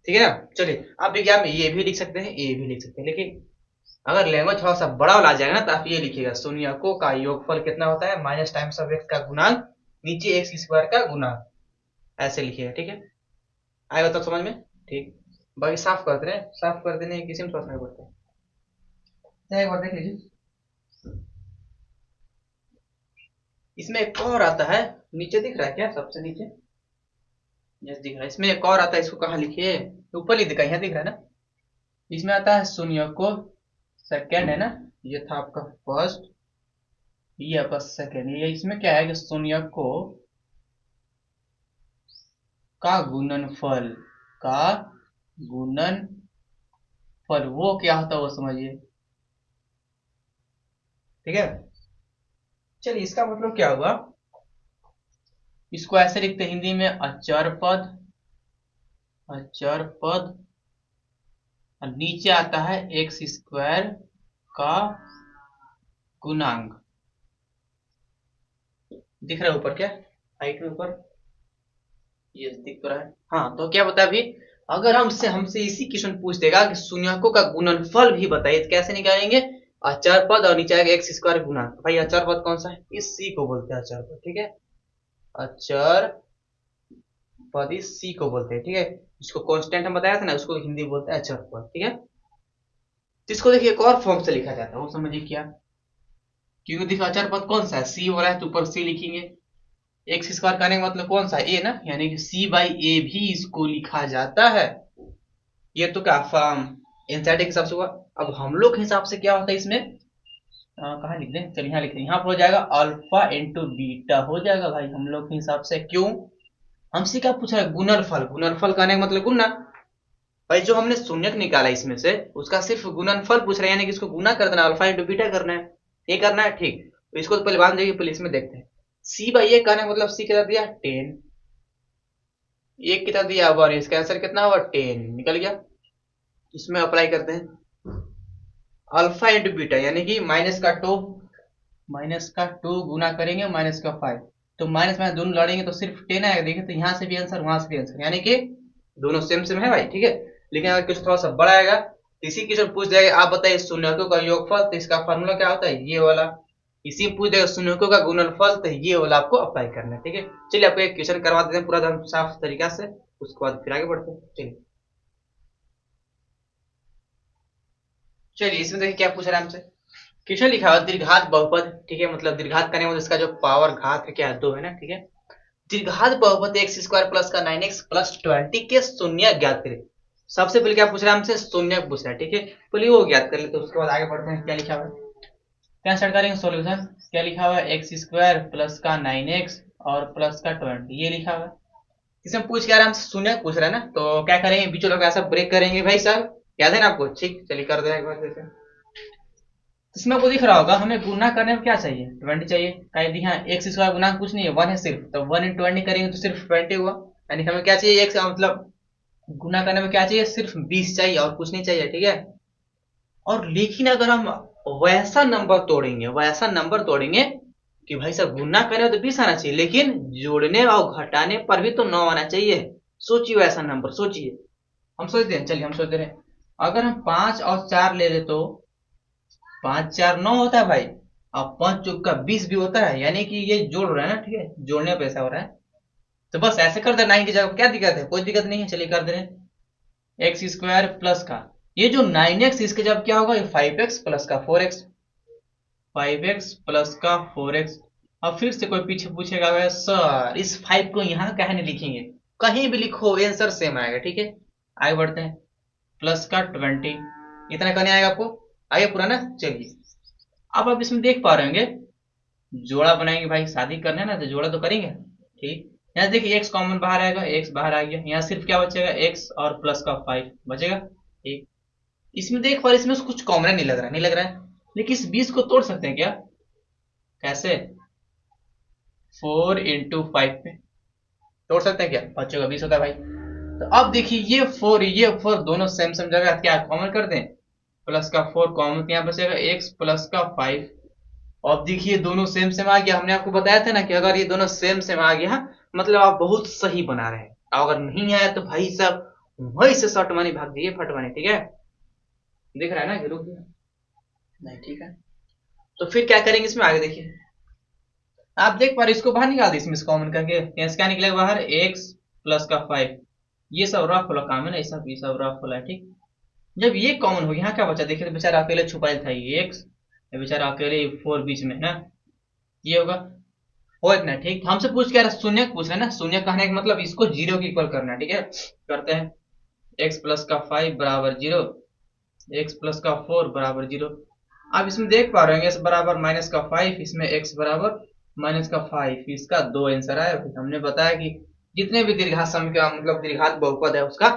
ठीक है ना। चलिए आप एग्जाम में ये भी लिख सकते हैं, ये भी लिख सकते हैं, लेकिन अगर लैंग्वेज थोड़ा सा बड़ा वाला आ जाएगा ना, तो आप ये लिखिएगा, शून्यकों का योगफल कितना होता है, माइनस टाइम्स ऑफ एक्स का गुणांक, नीचे एक्स स्क्वायर का गुणांक, ऐसे लिखिएगा, ठीक है। आएगा तो समझ में। ठीक, बाकी साफ कर दे रहे हैं, साफ कर देने किसी में थोड़ा सा करते हैं, एक बार देख लीजिए। इसमें एक और आता है, नीचे दिख रहा है क्या, सबसे नीचे, यस दिख रहा है। इसमें एक और आता है, इसको कहाँ लिखिए, ऊपर ही दिखा, यहाँ दिख रहा है ना। इसमें आता है शून्य को, सेकेंड है ना, ये था आपका फर्स्ट, ये आपका सेकेंड। ये इसमें क्या है कि शून्य को का गुणनफल, का गुणनफल वो क्या होता है वो समझिए, ठीक है। चलिए इसका मतलब क्या हुआ, इसको ऐसे लिखते हैं हिंदी में, अचर पद, अचर पद, और नीचे आता है एक्स स्क्वायर का गुणांक। दिख रहा है ऊपर क्या, हाइट में ऊपर, ये दिख तो रहा है। हाँ, तो क्या बता अभी, अगर हमसे इसी क्वेश्चन पूछ देगा कि शून्यकों का गुणनफल भी बताइए, तो कैसे निकालेंगे, अचर पद और नीचे आएगा एक्स स्क्वायर गुणा। भाई अचर पद कौन सा है, इस सी को बोलते हैं अचर पद, ठीक है। अचर पद इस सी को बोलते हैं, ठीक है। जिसको कांस्टेंट हम बताया था ना, उसको हिंदी बोलते हैं अचर पद, ठीक है। जिसको देखिए एक और फॉर्म से लिखा जाता है, वो समझिए क्या, क्योंकि देखिए अचर पद कौन सा है, सी हो रहा है तो ऊपर सी लिखेंगे, एक्स स्क्वायर करने का मतलब कौन सा, ए ना, यानी कि सी बाई ए भी इसको लिखा जाता है। ये तो क्या एनसीईआरटी के हिसाब से हुआ। अब हम लोग के हिसाब से क्या होता है इसमें, कहाँ लिख दें, चलिए यहाँ लिख दें, यहाँ पर हो जाएगा अल्फा इंटू बीटा हो जाएगा भाई हम लोग के हिसाब से। क्यों, हमसे क्या पूछा है, गुणनफल, गुणनफल करने का मतलब गुणना। भाई जो हमने शून्यक निकाला इसमें से, उसका सिर्फ गुणनफल पूछ रहे हैं, यानी कि इसको गुना कर देना, अल्फा इंटू बीटा करना है, ये करना है। ठीक, तो इसको तो पहले बांध देंगे, पहले इसमें देखते हैं। सी बाई ए कहने का मतलब सी कितना दिया, टेन, ए कितना दिया वन, इसका आंसर कितना हुआ, टेन, निकल गया। इसमें अप्लाई करते हैं, अल्फा इंटू बीटा, यानी कि माइनस का टू गुना करेंगे माइनस का फाइव, तो माइनस माइनस दोनों लड़ेंगे तो सिर्फ टेन आएगा। देखिए तो यहाँ से भी आंसर, वहां से भी आंसर, यानी कि दोनों सेम सेम है भाई, ठीक है। लेकिन अगर कुछ थोड़ा सा बड़ा आएगा तो इसी की जो पूछ जाएगा, आप बताइए शून्यकों का योगफल, तो इसका फॉर्मूला क्या होता है, ये वाला। इसी में पूछ देगा शून्यकों का गुणनफल, तो ये वाला आपको अप्लाई करना है, ठीक है। चलिए आपको एक क्वेश्चन करवा देते हैं पूरा एकदम साफ तरीका से, उसके बाद फिर आगे बढ़ते हैं। चलिए चलिए इसमें देखिए क्या पूछ रहा है हमसे, क्वेश्चन लिखा हुआ दीर्घात बहुपद, ठीक है, मतलब दीर्घात करने में इसका जो पावर घात क्या है, दो है ना, ठीक है। दीर्घात बहुपद एक्स स्क्वायर प्लस का 9x प्लस 20 के शून्य ज्ञात करें। सबसे पहले क्या पूछ रहा है हमसे, शून्य पूछ रहा है, ठीक है। पहले वो ज्ञात कर लेते, उसके बाद आगे बढ़ते हैं। क्या लिखा हुआ है, क्या स्टार्ट करेंगे सॉल्यूशन, क्या लिखा हुआ है, एक्स स्क्वायर प्लस का 9x और प्लस का 20, ये लिखा हुआ है। इसमें पूछ क्या रहा है, हमसे शून्य पूछ रहा है ना, तो क्या करेंगे, बीच वालों का ऐसा ब्रेक करेंगे भाई साहब, याद है ना आपको, ठीक चलिए कर दे एक बार जैसे। इसमें आपको दिख रहा होगा, हमें गुना करने में क्या चाहिए, 20 चाहिए। कहीं दी हाँ, एक्स स्क्वायर गुना कुछ नहीं है, 1 है सिर्फ, तो 1 × 20 करेंगे तो सिर्फ 20 हुआ। यानी हमें क्या चाहिए, एक्स मतलब गुना करने में क्या चाहिए, सिर्फ 20 चाहिए और कुछ नहीं चाहिए, ठीक है। और लेकिन अगर हम वैसा नंबर तोड़ेंगे कि भाई साहब गुना करें तो 20 आना चाहिए, लेकिन जोड़ने और घटाने पर भी तो 9 आना चाहिए। सोचिए वैसा नंबर, सोचिए। हम सोचते हैं, चलिए हम सोचते रहे, अगर हम 5 और 4 ले ले तो 5 4 9 होता है भाई, और 5 चौक का 20 भी होता है, यानी कि ये जोड़ रहा है ना, ठीक है, जोड़ने पे ऐसा हो रहा है। तो बस ऐसे कर दे 9 की जगह, क्या दिक्कत है, कोई दिक्कत नहीं है, चलिए कर दे रहे हैं। एक्स स्क्वायर प्लस का ये जो 9x, इसके जब क्या होगा, ये 5x प्लस का 4x, 5x प्लस का 4x। अब फिर से कोई पीछे पूछेगा, "वे सर इस 5 को यहाँ कहे नहीं लिखेंगे, कहीं भी लिखो आंसर सेम आएगा, ठीक है। आगे बढ़ते हैं, प्लस का 20, इतना करने आएगा आपको, आगे पूरा ना, चलिए। अब आप इसमें देख पा रहे होंगे, जोड़ा बनाएंगे भाई, शादी करना है ना तो जोड़ा तो करेंगे, ठीक। यहाँ देखिए एक्स कॉमन बाहर आएगा, एक्स बाहर आ गया, यहाँ सिर्फ क्या बचेगा, एक्स और प्लस का 5 बचेगा, ठीक। इसमें देख पा रहे, इसमें कुछ कॉमन नहीं लग रहा है, नहीं लग रहा है, लेकिन इस 20 को तोड़ सकते हैं क्या, कैसे, 4 × 5 पे तोड़ सकते हैं क्या, बच्चों का 20 होता है भाई। तो अब देखिए ये 4 दोनों सेम सेम जगह क्या कॉमन कर दें, प्लस का 4 कॉमन, यहाँ बचेगा एक्स प्लस का 5। अब देखिए दोनों सेम सेम आ गया, हमने आपको बताया था ना कि अगर ये दोनों सेम सेम आ गया मतलब आप बहुत सही बना रहे हैं, अगर नहीं आया तो भाई साहब वहीं से शॉर्ट मनी भाग दिए, फट मनी, ठीक है। दिख रहा है ना कि रुक गया, नहीं ठीक है। तो फिर क्या करेंगे इसमें, आगे देखिए, आप देख पा रहे इसको बाहर निकाल दी इसमें कॉमन करके, यहाँ क्या निकलेगा बाहर, एक्स प्लस का 5। ये सब रफ वाला काम है ना, ये सब रफ वाला है, ठीक। जब ये कॉमन हो गया, यहाँ क्या बचा, देखिए तो बेचारा अकेले छुपाया था ये एक्स, बेचारा अकेले 4 बीच में है ना, ये होगा, हो एक ना, ठीक। हमसे पूछ क्या रहा, शून्य पूछ रहे ना, शून्य कहने का मतलब इसको 0 के इक्वल करना है, ठीक है। करते हैं, एक्स प्लस का 5 बराबर 0, एक्स प्लस का 4 बराबर 0। आप इसमें देख पा रहे हैं, एक्स बराबर माइनस का 5, इसमें एक्स बराबर माइनस का 5, इसका 2 आंसर आया। हमने बताया कि जितने भी दीर्घात सम का मतलब दीर्घात बहुपद है उसका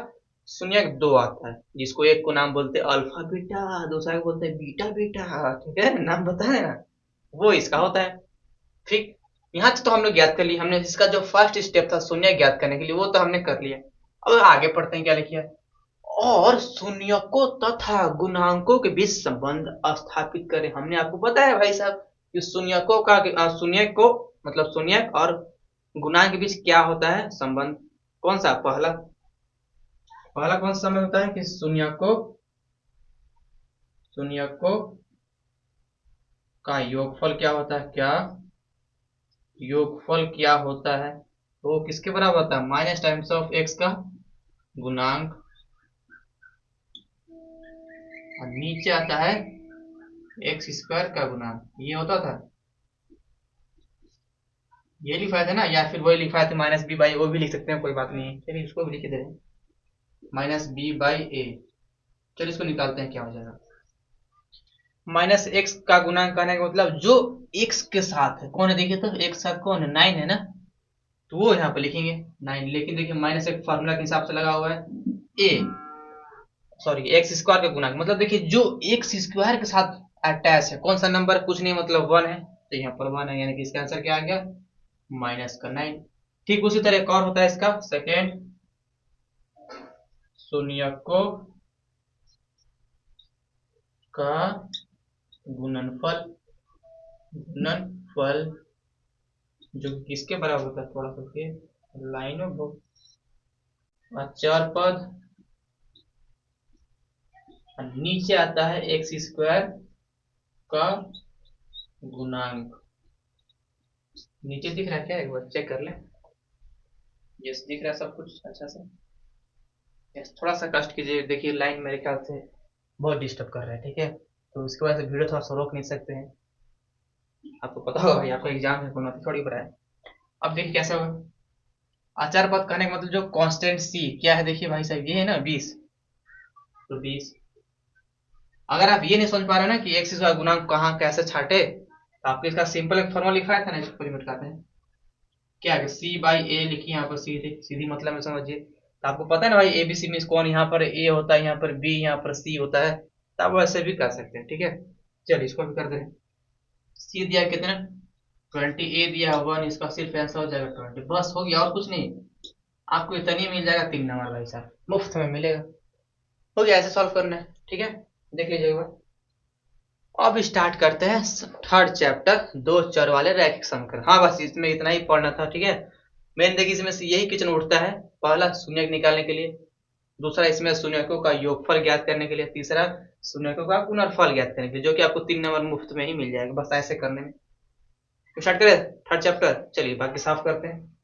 शून्य 2 आता है, जिसको एक को नाम बोलते हैं अल्फा बीटा, दूसरा को बोलते हैं बीटा बीटा, ठीक है, नाम बताया ना, वो इसका होता है, ठीक। यहाँ तक तो हम लोग ज्ञात कर लिए, हमने इसका जो फर्स्ट स्टेप था शून्य ज्ञात करने के लिए, वो तो हमने कर लिया। अब आगे पढ़ते हैं, क्या लिखिए, और शून्यकों तथा गुणांकों के बीच संबंध स्थापित करें। हमने आपको बताया भाई साहब कि शून्यकों का शून्य को मतलब शून्य और गुणांक के बीच क्या होता है संबंध, कौन सा, पहला पहला कौन सा संबंध होता है कि शून्यकों का योगफल क्या होता है, क्या योगफल क्या होता है, तो किसके बराबर होता है, माइनस टाइम्स ऑफ एक्स का गुणांक, और नीचे आता है एक्स स्क्वायर का गुणांक, ये होता था, ये लिखा था ना, या फिर वही लिखा है माइनस बी बाई, वो भी लिख सकते हैं, कोई बात नहीं है, चलिए इसको भी लिख दे रहे हैं, माइनस बी बाई ए। चलिए इसको निकालते हैं, क्या हो जाएगा, माइनस एक्स का गुणांक करने का मतलब जो एक्स के साथ है, कौन है देखिए तो एक्स साथ कौन है, 9 है ना, तो वो यहाँ पे लिखेंगे 9, लेकिन देखिए माइनस एक फार्मूला के हिसाब से लगा हुआ है, ए सॉरी एक्स स्क्वायर का गुणांक, मतलब देखिए जो एक्स स्क्वायर के साथ अटैच है, कौन सा नंबर, कुछ नहीं मतलब 1 है, तो यहाँ पर 1 है, यानी कि इसका आंसर क्या आ गया, माइनस का 9। ठीक उसी तरह एक और होता है इसका सेकेंड, शून्यकों का गुणनफल, गुणनफल जो किसके बराबर होता है, थोड़ा सा लाइनों बहुत, चार पद, नीचे आता है एक्स स्क्वायर का गुणांक, नीचे दिख रहा है क्या, एक बार चेक कर ले, यस दिख रहा है सब कुछ अच्छा से, यस थोड़ा सा कष्ट कीजिए, देखिए लाइन मेरे ख्याल से बहुत डिस्टर्ब कर रहा है, ठीक है, तो उसकी वजह से वीडियो थोड़ा सा रोक नहीं सकते हैं, आपको पता होगा भाई आपका एग्जाम है, कोई थोड़ी बड़ा है। अब देखिए कैसे होगा, आचार पद कहने का मतलब जो कांस्टेंट सी क्या है, देखिए भाई साहब ये है ना 20, तो 20, अगर आप ये नहीं समझ पा रहे हो ना कि एक्स का गुणांक कहाँ कैसे छाटे, तो आपको इसका सिंपल एक फॉर्मूला लिखा था ना, इसको लिमिट करते हैं, क्या है, सी बाई ए लिखिए यहाँ पर, सीधी सीधी मतलब में समझिए। तो आपको पता है ना भाई, ए बी सी में कौन, यहाँ पर ए होता है, यहाँ पर बी, यहाँ पर सी होता है, तो आप वैसे भी कर सकते हैं, ठीक है। चलिए इसको भी कर दे। सी दिया कितना, 20, ए दिया 1, इसका सिर्फ आंसर हो जाएगा 20, बस हो गया और कुछ नहीं। आपको इतना ही मिल जाएगा 3 नंबर भाई साहब, मुफ्त में मिलेगा। हो गया, ऐसे सॉल्व करना है, ठीक है। देख लीजिएगा, अब स्टार्ट करते हैं थर्ड चैप्टर, दो चर वाले रैखिक समीकरण। हाँ बस इसमें इतना ही पढ़ना था, ठीक है। मेन देखिए इसमें से यही क्वेश्चन उठता है, पहला शून्यक निकालने के लिए, दूसरा इसमें शून्यकों का योगफल ज्ञात करने के लिए, तीसरा शून्यकों का गुणनफल ज्ञात करने के लिए, जो कि आपको 3 नंबर मुफ्त में ही मिल जाएगा, बस ऐसे करने में। स्टार्ट करें थर्ड चैप्टर, चलिए बाकी साफ करते हैं।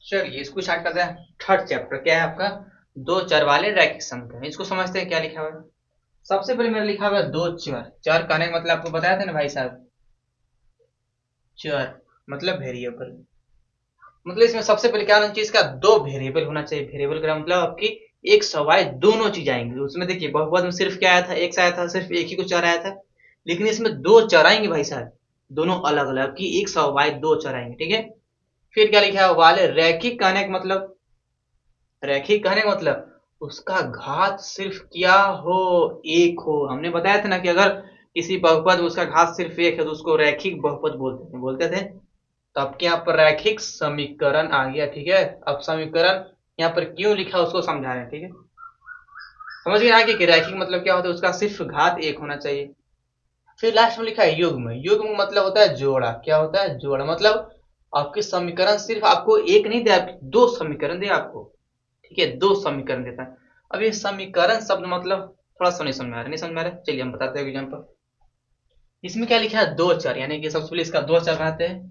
चलिए इसको स्टार्ट करते हैं। थर्ड चैप्टर क्या है आपका, दो चर वाले रैखिक समीकरण। इसको समझते हैं क्या लिखा हुआ है। सबसे पहले मेरा लिखा हुआ है दो चर, चर कहने का मतलब आपको बताया था ना भाई साहब, चर मतलब वेरिएबल। मतलब इसमें सबसे पहले क्या होना चाहिए, इसका दो वेरिएबल होना चाहिए। वेरिएबल का मतलब आपकी एक्स और वाई दोनों चीज आएंगी उसमें। देखिए बहुपद में सिर्फ क्या आया था, एक्स आया था, सिर्फ एक ही को चर आया था, लेकिन इसमें दो चर आएंगे भाई साहब, दोनों अलग अलग की, एक्स और वाई दो चर आएंगे, ठीक है। फिर क्या लिखा है, वाले रैखिक कहने का मतलब, रैखिक कहने का मतलब उसका घात सिर्फ क्या हो, एक हो। हमने बताया था ना कि अगर किसी बहुपद में उसका घात सिर्फ एक है तो उसको रैखिक बहुपद बोलते थे। तो आपके यहाँ पर रैखिक समीकरण आ गया, ठीक है। अब समीकरण यहाँ पर क्यों लिखा उसको समझा रहे हैं, ठीक है। समझ गए आगे कि रैखिक मतलब क्या होता है, उसका सिर्फ घात एक होना चाहिए। फिर लास्ट में लिखा है युग्म, युग्म मतलब होता है जोड़ा। क्या होता है, जोड़ा। मतलब आपके समीकरण सिर्फ आपको एक नहीं दे, दो समीकरण दे आपको, ठीक है, दो समीकरण देता है। अब ये समीकरण शब्द मतलब थोड़ा सा नहीं समझ में आ रहा, नहीं समझ में आ रहा, चलिए हम बताते हैं एग्जाम्पल। इसमें क्या लिखा है, दो चर, यानी कि सबसे पहले इसका दो चर बनाते हैं।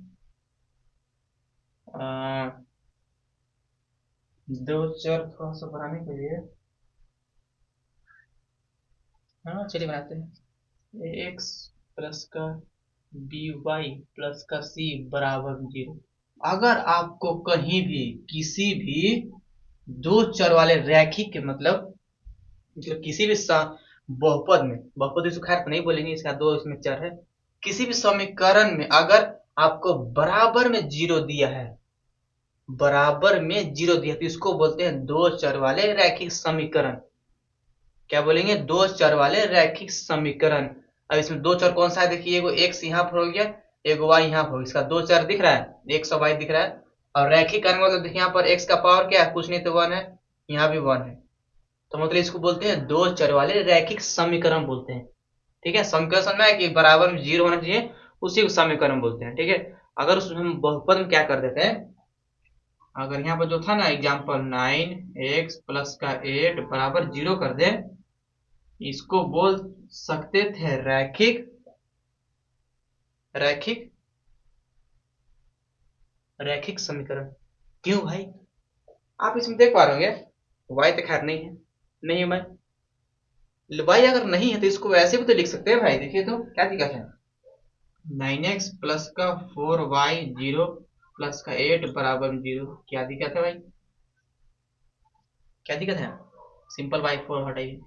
दो चर थोड़ा सा बनाने के लिए, हाँ चलिए बनाते हैं। एक्स प्लस का बी वाई प्लस का सी बराबर 0। अगर आपको कहीं भी किसी भी दो चर वाले रैखिक के मतलब किसी भी बहुपद में, बहुपद इसको खैर नहीं बोलेंगे, इसका दो इसमें चर है, किसी भी समीकरण में अगर आपको बराबर में 0 दिया है, बराबर में 0 दिया, तो इसको बोलते हैं दो चर वाले रैखिक समीकरण। क्या बोलेंगे, दो चर वाले रैखिक समीकरण। अब इसमें दो चर कौन सा है, देखिए एगो एक्स यहाँ पर हो गया, एगो वाई यहाँ पर, इसका दो चर दिख रहा है, एक्स और वाई दिख रहा है। और रैखिक करने मतलब देखिए यहाँ पर एक्स का पावर क्या है, कुछ नहीं तो 1 है, यहाँ भी 1 है, तो मतलब इसको बोलते हैं दो चर वाले रैखिक समीकरण बोलते हैं, ठीक है। समीकरण समझ में आया कि बराबर में 0 होना चाहिए, उसी को समीकरण बोलते हैं, ठीक है। अगर उसमें हम बहुपद में क्या कर देते हैं, अगर यहाँ पर जो था ना एग्जाम्पल 9x प्लस का 8 बराबर 0 कर दे, इसको बोल सकते थे रैखिक, रैखिक रैखिक समीकरण। क्यों भाई, आप इसमें देख पा रहे होंगे वाई तो खैर नहीं है, नहीं है भाई, वाई अगर नहीं है तो इसको वैसे भी तो लिख सकते हैं भाई। देखिए तो क्या दिक्कत है, 9x प्लस का 4y 0 प्लस का 8 बराबर 0, क्या दिक्कत है भाई, क्या दिक्कत है। सिंपल वाई 4 हटाइए,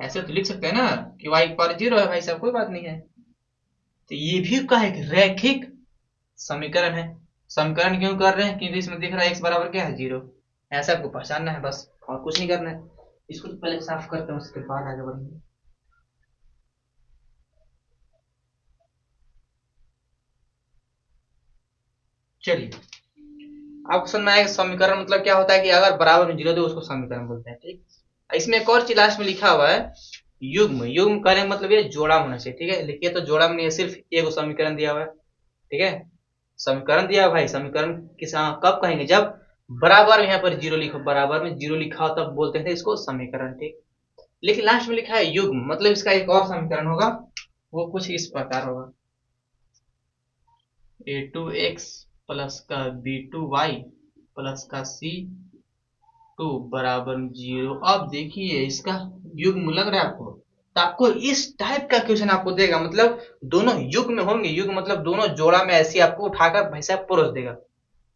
ऐसे तो लिख सकते हैं ना कि वाई पर 0 है भाई साहब, कोई बात नहीं है। तो ये भी का एक रैखिक समीकरण है। समीकरण क्यों कर रहे हैं, क्योंकि इसमें दिख रहा है एक्स बराबर क्या है 0, ऐसा आपको पहचानना है बस, और कुछ नहीं करना है। इसको तो पहले साफ करते हैं, उसके बाद आगे बढ़ेंगे। चलिए आपको समझ में आएगा समीकरण मतलब क्या होता है, कि अगर बराबर में 0 दे उसको समीकरण बोलते हैं, ठीक। इसमें एक और चीज लास्ट में लिखा हुआ है, युग्म, युग्म करने का मतलब ये जोड़ा होना चाहिए, ठीक है। लिखिए तो जोड़ा में सिर्फ एक समीकरण दिया हुआ है, ठीक है। समीकरण दिया भाई, समीकरण किस कब कहेंगे, जब बराबर में यहाँ पर 0 लिखो, बराबर में 0 लिखा हो तब बोलते थे इसको समीकरण, ठीक। लेकिन लास्ट में लिखा है युग्म, मतलब इसका एक और समीकरण होगा, वो कुछ इस प्रकार होगा, a2x प्लस का b2y प्लस का c2 बराबर 0। अब देखिए इसका युग्म लग रहा है आपको, तो आपको इस टाइप का क्वेश्चन आपको देगा, मतलब दोनों युग्म में होंगे, युग्म मतलब दोनों जोड़ा में ऐसी आपको उठाकर भैंसा परोस देगा,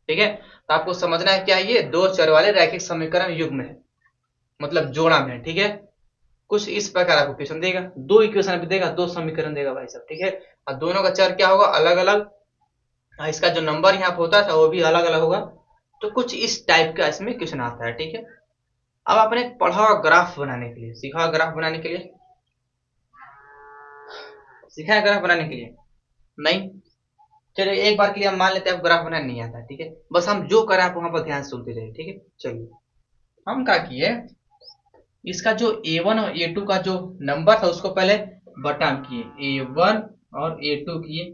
ठीक है। तो आपको समझना है क्या, ये दो चर वाले रैखिक समीकरण युग्म है, मतलब जोड़ा में, ठीक है। कुछ इस प्रकार आपको क्वेश्चन देगा, दो इक्वेशन भी देगा, दो समीकरण देगा भाई साहब, ठीक है। और दोनों का चर क्या होगा, अलग अलग, इसका जो नंबर यहाँ पे होता था वो भी अलग अलग होगा। तो कुछ इस टाइप का इसमें क्वेश्चन आता है, ठीक है। अब आपने पढ़ा होगा ग्राफ बनाने के लिए, सीखा होगा ग्राफ बनाने के लिए, सीखा है ग्राफ बनाने के लिए? नहीं? चलिए एक बार के लिए हम मान लेते हैं ग्राफ बनाने नहीं आता, ठीक है। बस हम जो करें आप वहां पर ध्यान से सुनते जाइए, ठीक है। चलिए हम क्या किए, इसका जो A1 और A2 का जो नंबर था उसको पहले बटा किए, A1 और A2 किए,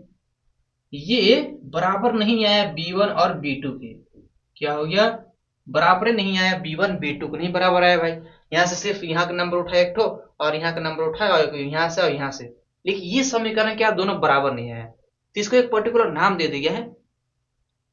ये बराबर नहीं आया B1 और B2 के। क्या हो गया, बराबर नहीं आया B1 B2 को, नहीं बराबर आया भाई। यहाँ से सिर्फ यहाँ का नंबर उठाया एक ठो, और यहाँ का नंबर उठाया, और यहाँ से और यहाँ से, लेकिन ये समीकरण क्या दोनों बराबर नहीं आया। तो इसको एक पर्टिकुलर नाम दे दिया है।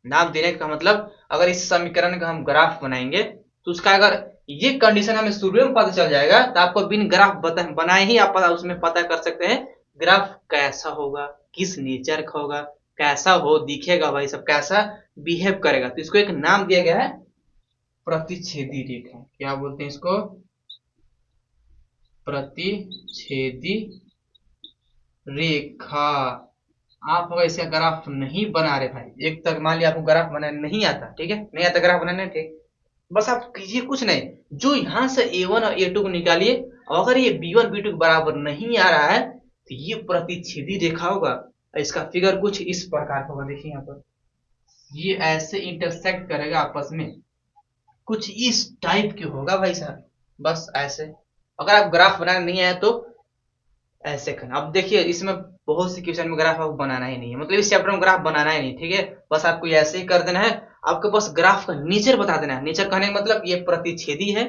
नाम देने का मतलब, अगर इस समीकरण का हम ग्राफ बनाएंगे तो उसका अगर ये कंडीशन हमें शुरू में पता चल जाएगा तो आपको बिन ग्राफ बनाए ही आप उसमें पता कर सकते हैं ग्राफ कैसा होगा, किस नेचर का होगा, कैसा हो दिखेगा भाई सब, कैसा बिहेव करेगा। तो इसको एक नाम दिया गया है प्रतिच्छेदी रेखा। क्या बोलते हैं इसको, प्रतिच्छेदी रेखा। आप अगर इसका ग्राफ नहीं बना रहे भाई, एक तक मान लिया आपको ग्राफ बनाने नहीं आता, ठीक है, नहीं आता ग्राफ बनाने, ठीक, बस आप कीजिए कुछ नहीं, जो यहां से A1 और A2 को निकालिए, अगर ये B1 B2 के बराबर नहीं आ रहा है तो ये प्रतिच्छेदी रेखा होगा। इसका फिगर कुछ इस प्रकार का होगा, देखिए यहाँ पर, ये ऐसे इंटरसेक्ट करेगा आपस में, कुछ इस टाइप के होगा भाई साहब, बस ऐसे। अगर आप ग्राफ बनाने नहीं आया तो ऐसे करना। अब देखिए इसमें बहुत सी क्वेश्चन में ग्राफ आपको बनाना ही नहीं है, मतलब इस चैप्टर में ग्राफ बनाना ही नहीं, ठीक है। बस आपको ऐसे ही कर देना है, आपको बस ग्राफ का नेचर बता देना है। नेचर कहने का मतलब ये प्रतिच्छेदी है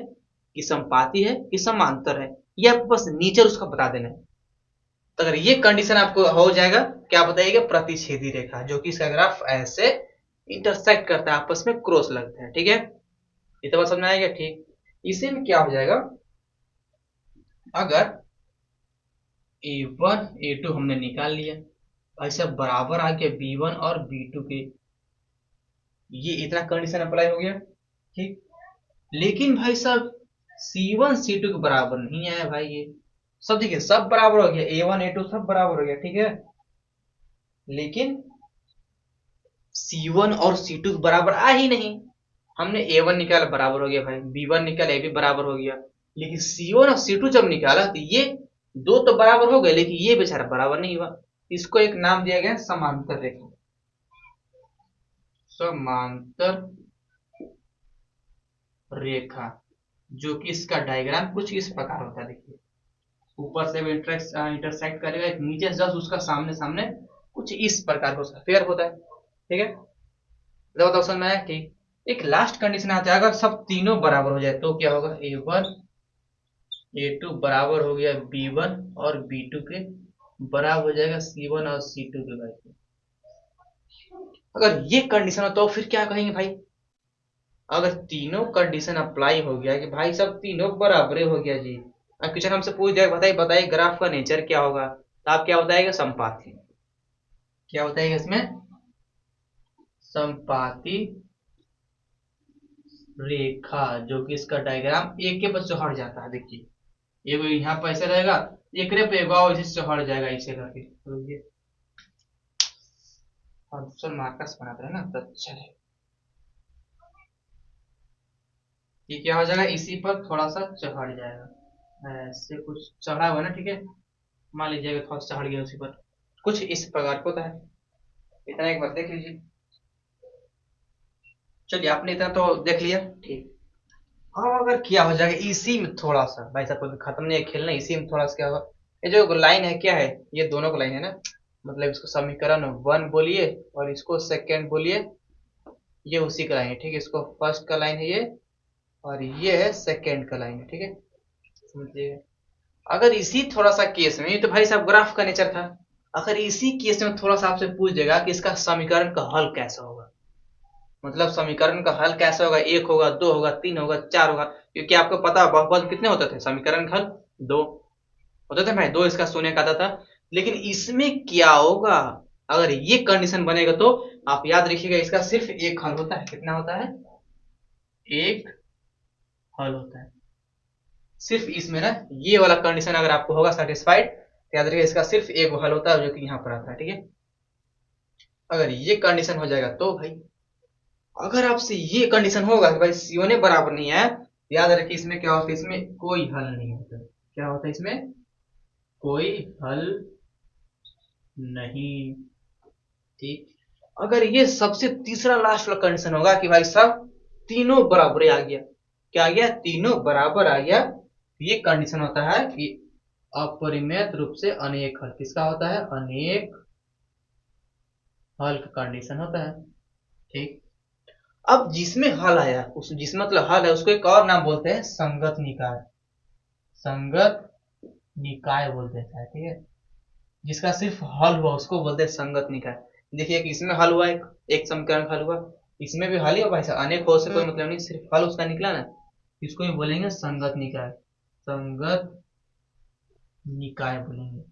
कि समपाती है कि समांतर है, ये आपको बस नेचर उसका बता देना है। तो अगर ये कंडीशन आपको हो जाएगा, क्या बताइएगा, प्रतिच्छेदी रेखा, जो कि इसका ग्राफ ऐसे इंटरसेक्ट करता है, आपस में क्रॉस लगता है, ठीक है। ये तो बात समझ में आएगा, ठीक। इसी में क्या हो जाएगा, अगर A1 A2 हमने निकाल लिया भाई साहब, बराबर आ गया B1 और B2 के, ये इतना कंडीशन अप्लाई हो गया, ठीक। लेकिन भाई साहब C1 C2 के बराबर नहीं आया भाई, ये सब देखिए सब बराबर हो गया, A1 A2 सब बराबर हो गया, ठीक है। लेकिन C1 और C2 के बराबर आ ही नहीं। हमने A1 निकाला बराबर हो गया भाई, B1 निकाला ये भी बराबर हो गया, लेकिन C1 और C2 जब निकाला तो ये दो तो बराबर हो गए, लेकिन ये बेचारा बराबर नहीं हुआ। इसको एक नाम दिया गया समांतर रेखा, समांतर रेखा, जो कि इसका डायग्राम कुछ इस प्रकार होता है, देखिए ऊपर से भी इंटरसेक्ट करेगा, एक नीचे से जस्ट उसका सामने सामने कुछ इस प्रकार का उसका फेयर होता है, ठीक है। बताओ समझ में आया, ठीक। एक लास्ट कंडीशन आता है, अगर सब तीनों बराबर हो जाए तो क्या होगा, A1 A2 बराबर हो गया B1 और B2 के, बराबर हो जाएगा C1 और C2 के भाई। अगर ये कंडीशन हो तो फिर क्या कहेंगे भाई, अगर तीनों कंडीशन अप्लाई हो गया कि भाई सब तीनों बराबर हो गया जी, अब क्वेश्चन हमसे पूछ दिया बताइए बताइए ग्राफ का नेचर क्या होगा, तो आप क्या बताएगा, संपाती। क्या बताएगा इसमें, संपाती रेखा, जो कि इसका डायग्राम एक के बस हट जाता है, देखिए एगो यहाँ पर ऐसे रहेगा, एक रे पे एगो और इससे हट जाएगा ऐसे करके, रुकिए और दूसरा मार्कस बनाते हैं ना, तो अच्छा है। ये क्या हो जाएगा, इसी पर थोड़ा सा चढ़ जाएगा, ऐसे कुछ चढ़ा हुआ ना, ठीक है, मान लीजिएगा थोड़ा सा चढ़ गया उसी पर, कुछ इस प्रकार का होता है। इतना एक बार देख लीजिए, चलिए आपने इतना तो देख लिया, ठीक। अब अगर क्या हो जाएगा इसी में थोड़ा सा, भाई साहब कोई खत्म नहीं है खेलना, इसी में थोड़ा सा क्या होगा, ये जो लाइन है क्या है, ये दोनों को लाइन है ना, मतलब इसको समीकरण 1 बोलिए और इसको सेकंड बोलिए, ये उसी का लाइन है, ठीक है। इसको फर्स्ट का लाइन है ये, और ये है सेकंड का लाइन है, ठीक है, समझिए। अगर इसी थोड़ा सा केस में, तो भाई साहब ग्राफ का नेचर था, अगर इसी केस में थोड़ा सा आपसे पूछ देगा कि इसका समीकरण का हल कैसा होगा, मतलब समीकरण का हल कैसा होगा, एक होगा, दो होगा, तीन होगा, चार होगा, क्योंकि आपको पता बहुपद कितने होते थे, समीकरण का हल दो होते थे भाई, दो इसका शून्य का आता था। लेकिन इसमें क्या होगा, अगर ये कंडीशन बनेगा तो आप याद रखिएगा इसका सिर्फ एक हल होता है, कितना होता है, एक हल होता है। सिर्फ इसमें ना ये वाला कंडीशन अगर आपको होगा सेटिस्फाइड तो याद रखिए इसका सिर्फ एक हल होता है जो कि यहाँ पर आता है, ठीक है। अगर ये कंडीशन हो जाएगा तो भाई, अगर आपसे ये कंडीशन होगा कि भाई C1 बराबर नहीं है, याद रखिए इसमें क्या होता है, इसमें कोई हल नहीं होता। क्या होता है इसमें? कोई हल नहीं, ठीक। अगर ये सबसे तीसरा लास्ट वाला कंडीशन होगा कि भाई साहब तीनों बराबर आ गया, क्या आ गया? तीनों बराबर आ गया, ये कंडीशन होता है कि अपरिमेय रूप से अनेक हल। किसका होता है? अनेक हल का कंडीशन होता है, ठीक। अब जिसमें हल आया, उस जिसमें मतलब हल है, उसको एक और नाम बोलते हैं संगत निकाय। संगत निकाय बोलते हैं, ठीक है। जिसका सिर्फ हल हुआ उसको बोलते हैं संगत निकाय। देखिए कि इसमें हल हुआ, एक समीकरण हल हुआ, इसमें भी हल ही हुआ भाई साहब, अनेक हो से कोई मतलब नहीं, सिर्फ हल उसका निकला ना, इसको ही बोलेंगे संगत निकाय। संगत निकाय बोलेंगे,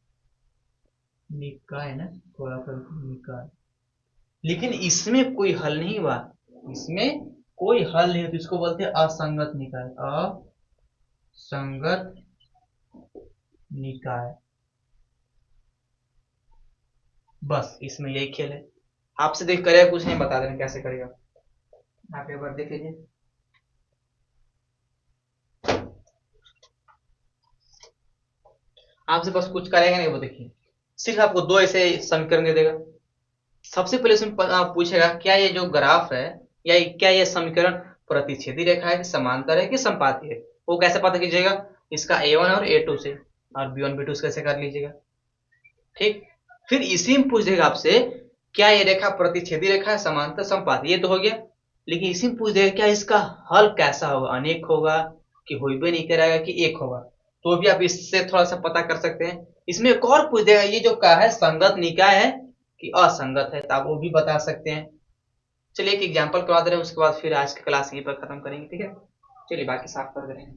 निकाय ना, थोड़ा सा निकाय। लेकिन इसमें कोई हल नहीं हुआ, इसमें कोई हल नहीं हो तो इसको बोलते हैं असंगत निकाय। असंगत निकाय, बस इसमें यही खेल है। आपसे देख करेगा कुछ नहीं, बता देना कैसे करेगा। आप एक बार देख लीजिए। आपसे बस कुछ करेगा नहीं, वो देखिए सिर्फ आपको दो ऐसे समीकरण दे देगा। सबसे पहले उसमें पूछेगा क्या ये जो ग्राफ है या क्या ये समीकरण प्रतिच्छेदी रेखा है कि समांतर है कि संपाती है। वो कैसे पता कीजिएगा? इसका A1 और A2 से, और B1 B2 से कैसे कर लीजिएगा, ठीक। फिर इसी में पूछ देगा आपसे क्या ये रेखा प्रतिच्छेदी रेखा है, समांतर, संपाती, ये तो हो गया। लेकिन इसी में पूछ देगा क्या इसका हल कैसा होगा, अनेक होगा कि होइबे नहीं करेगा कि एक होगा। तो भी आप इससे थोड़ा सा पता कर सकते हैं। इसमें एक और पूछ देगा ये जो का है संगत निकाय है कि असंगत है, तो आप वो भी बता सकते हैं। चलिए एक एग्जांपल करवा दे रहे हैं, उसके बाद फिर आज की क्लास यहीं पर खत्म करेंगे, ठीक है। चलिए बाकी साफ कर दे रहे हैं।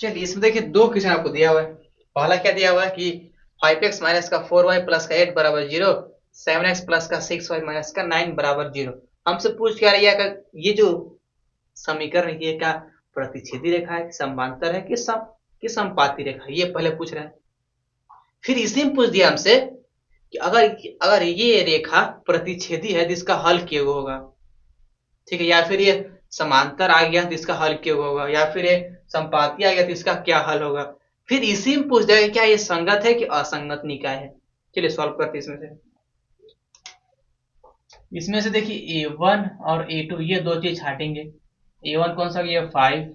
चलिए इसमें देखिए दो क्वेश्चन आपको दिया हुआ है। पहला क्या दिया हुआ है कि 5x माइनस का 4y प्लस का 8 बराबर 0, 7x प्लस का 6y माइनस का 9 बराबर 0। हमसे पूछ क्या रही है ये जो समीकरण ये क्या प्रतिच्छेदी रेखा है, समांतर है कि संपाती रेखा, ये पहले पूछ रहे हैं। फिर इसी में पूछ दिया हमसे कि अगर ये रेखा प्रतिच्छेदी है तो इसका हल क्या होगा, ठीक है। या फिर ये समांतर आ गया तो इसका हल क्या होगा, या फिर ये संपाती आ गया तो इसका क्या हल होगा। फिर इसी में पूछ देगा क्या ये संगत है कि असंगत निकाय है। चलिए सॉल्व करते हैं। इसमें से देखिए A1 और A2 ये दो चीज छाटेंगे। A1 कौन सा, ये 5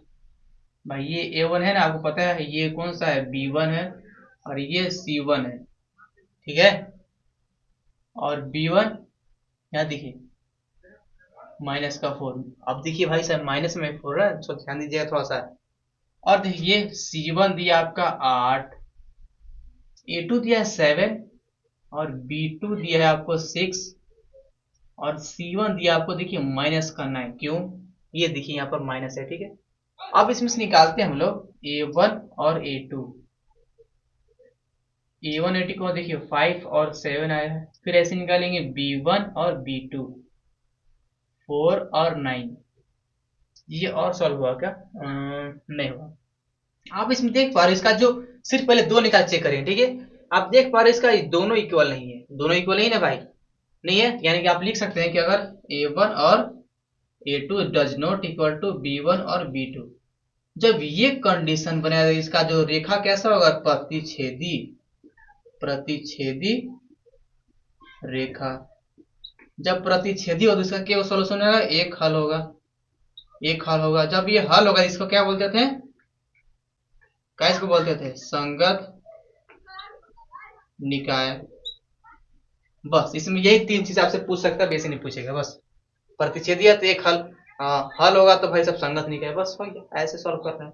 भाई, ये A1 है ना, आपको पता है। ये कौन सा है, B1 है, और ये C1 है, ठीक है। और B1 यहाँ देखिए माइनस का 4। अब देखिए भाई साहब माइनस में 4 है, तो ध्यान दीजिएगा थोड़ा सा। और देखिए C1 दिया आपका 8, A2 दिया है 7, और B2 दिया है आपको 6, और C1 दिया आपको देखिए माइनस का 9। क्यों? ये देखिए यहाँ पर माइनस है, ठीक है। अब इसमें से निकालते हैं हम लोग A1 और A2। A1 A2 को देखिए 5 और 7 आया है। फिर ऐसे निकालेंगे B1 और B2, 4 और 9। ये और सॉल्व हुआ क्या? नहीं हुआ। आप इसमें देख पा रहे इसका जो सिर्फ पहले दो निकाल चेक करें, ठीक है। आप देख पा रहे इसका दोनों इक्वल नहीं है, दोनों इक्वल नहीं ना भाई, नहीं है। यानी कि आप लिख सकते हैं कि अगर A1 और A2 does not equal to B1 और B2, जब ये कंडीशन बनेगा इसका जो रेखा कैसा होगा, प्रतिच्छेदी, प्रतिच्छेदी रेखा। जब प्रतिच्छेदी हो तो इसका क्या सोल्यूशन होगा, एक हल होगा, एक हल होगा। जब ये हल होगा इसको क्या बोलते थे, क्या इसको बोलते थे, संगत निकाय। बस इसमें यही तीन चीज आपसे पूछ सकता है, बेसी नहीं पूछेगा। बस प्रतिच्छेदी है तो एक हल, हल होगा तो भाई सब संगत निकाय, बस हो गया। ऐसे सॉल्व करना है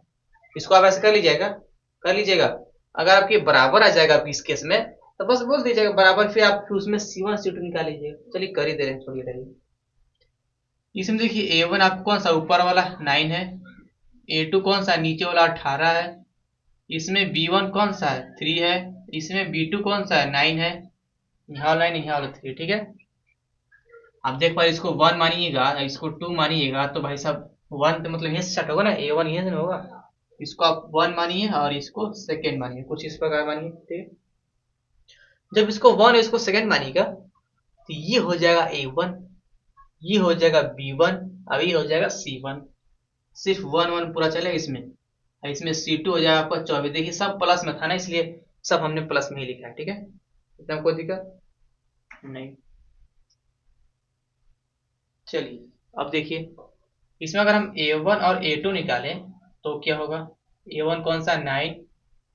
इसको, आप ऐसे कर लीजिएगा, कर लीजिएगा। अगर आपके बराबर आ जाएगा इस केस में तो बस बोल दीजिएगा बराबर, फिर आप फिर उसमें C1 C2 निकाल लीजिएगा। चलिए कर ही दे रहे हैं, छोड़िए रहिए। इसमें देखिए A1 आपको कौन सा, ऊपर वाला 9 है। A2 कौन सा, नीचे वाला 18 है। इसमें B1 कौन सा है, 3 है। इसमें B2 कौन सा है, 9 है। यहाँ वाला 9, यहाँ वाला 3, ठीक है। आप देख पा इसको 1 मानिएगा, इसको 2 मानिएगा, तो भाई साहब 1 तो मतलब यहीं से स्टार्ट होगा ना, A1 यहीं से होगा। इसको आप 1 मानिए और इसको सेकेंड मानिए, कुछ इस प्रकार मानिए, ठीक है। जब इसको 1 और इसको सेकेंड मानिएगा तो ये हो जाएगा A1, ये हो जाएगा B1, अब ये हो जाएगा C1। सिर्फ 1 1 पूरा चलेगा इसमें, और इसमें C2 हो जाएगा आपका 24। देखिए सब प्लस में था ना, इसलिए सब हमने प्लस में ही लिखा है, ठीक है, इतना कोई दिक्कत नहीं। चलिए अब देखिए, इसमें अगर हम A1 और A2 निकालें तो क्या होगा। A1 कौन सा 9,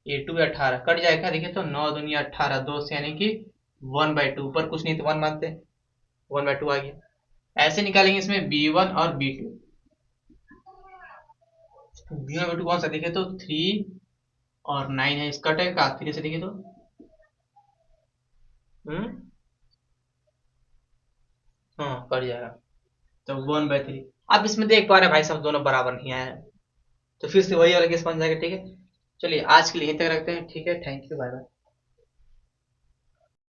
A2 18, कट जाएगा। देखिए तो 9 दूनी 18, 2 से यानी कि 1/2, ऊपर कुछ नहीं तो 1 मानते हैं, 1/2 आ गया। ऐसे निकालेंगे इसमें B1 और B2। B1 और B2 कौन सा, देखे तो 3 और 9 है, इस कटेगा 3 से, देखिए तो हाँ कट जाएगा, तो 1/3। आप इसमें देख पा रहे हैं भाई साहब दोनों बराबर नहीं आए हैं, तो फिर से वही वाला केस बन जाएगा, ठीक है। चलिए आज के लिए यहीं तक रखते हैं, ठीक है, थैंक यू, बाय बाय।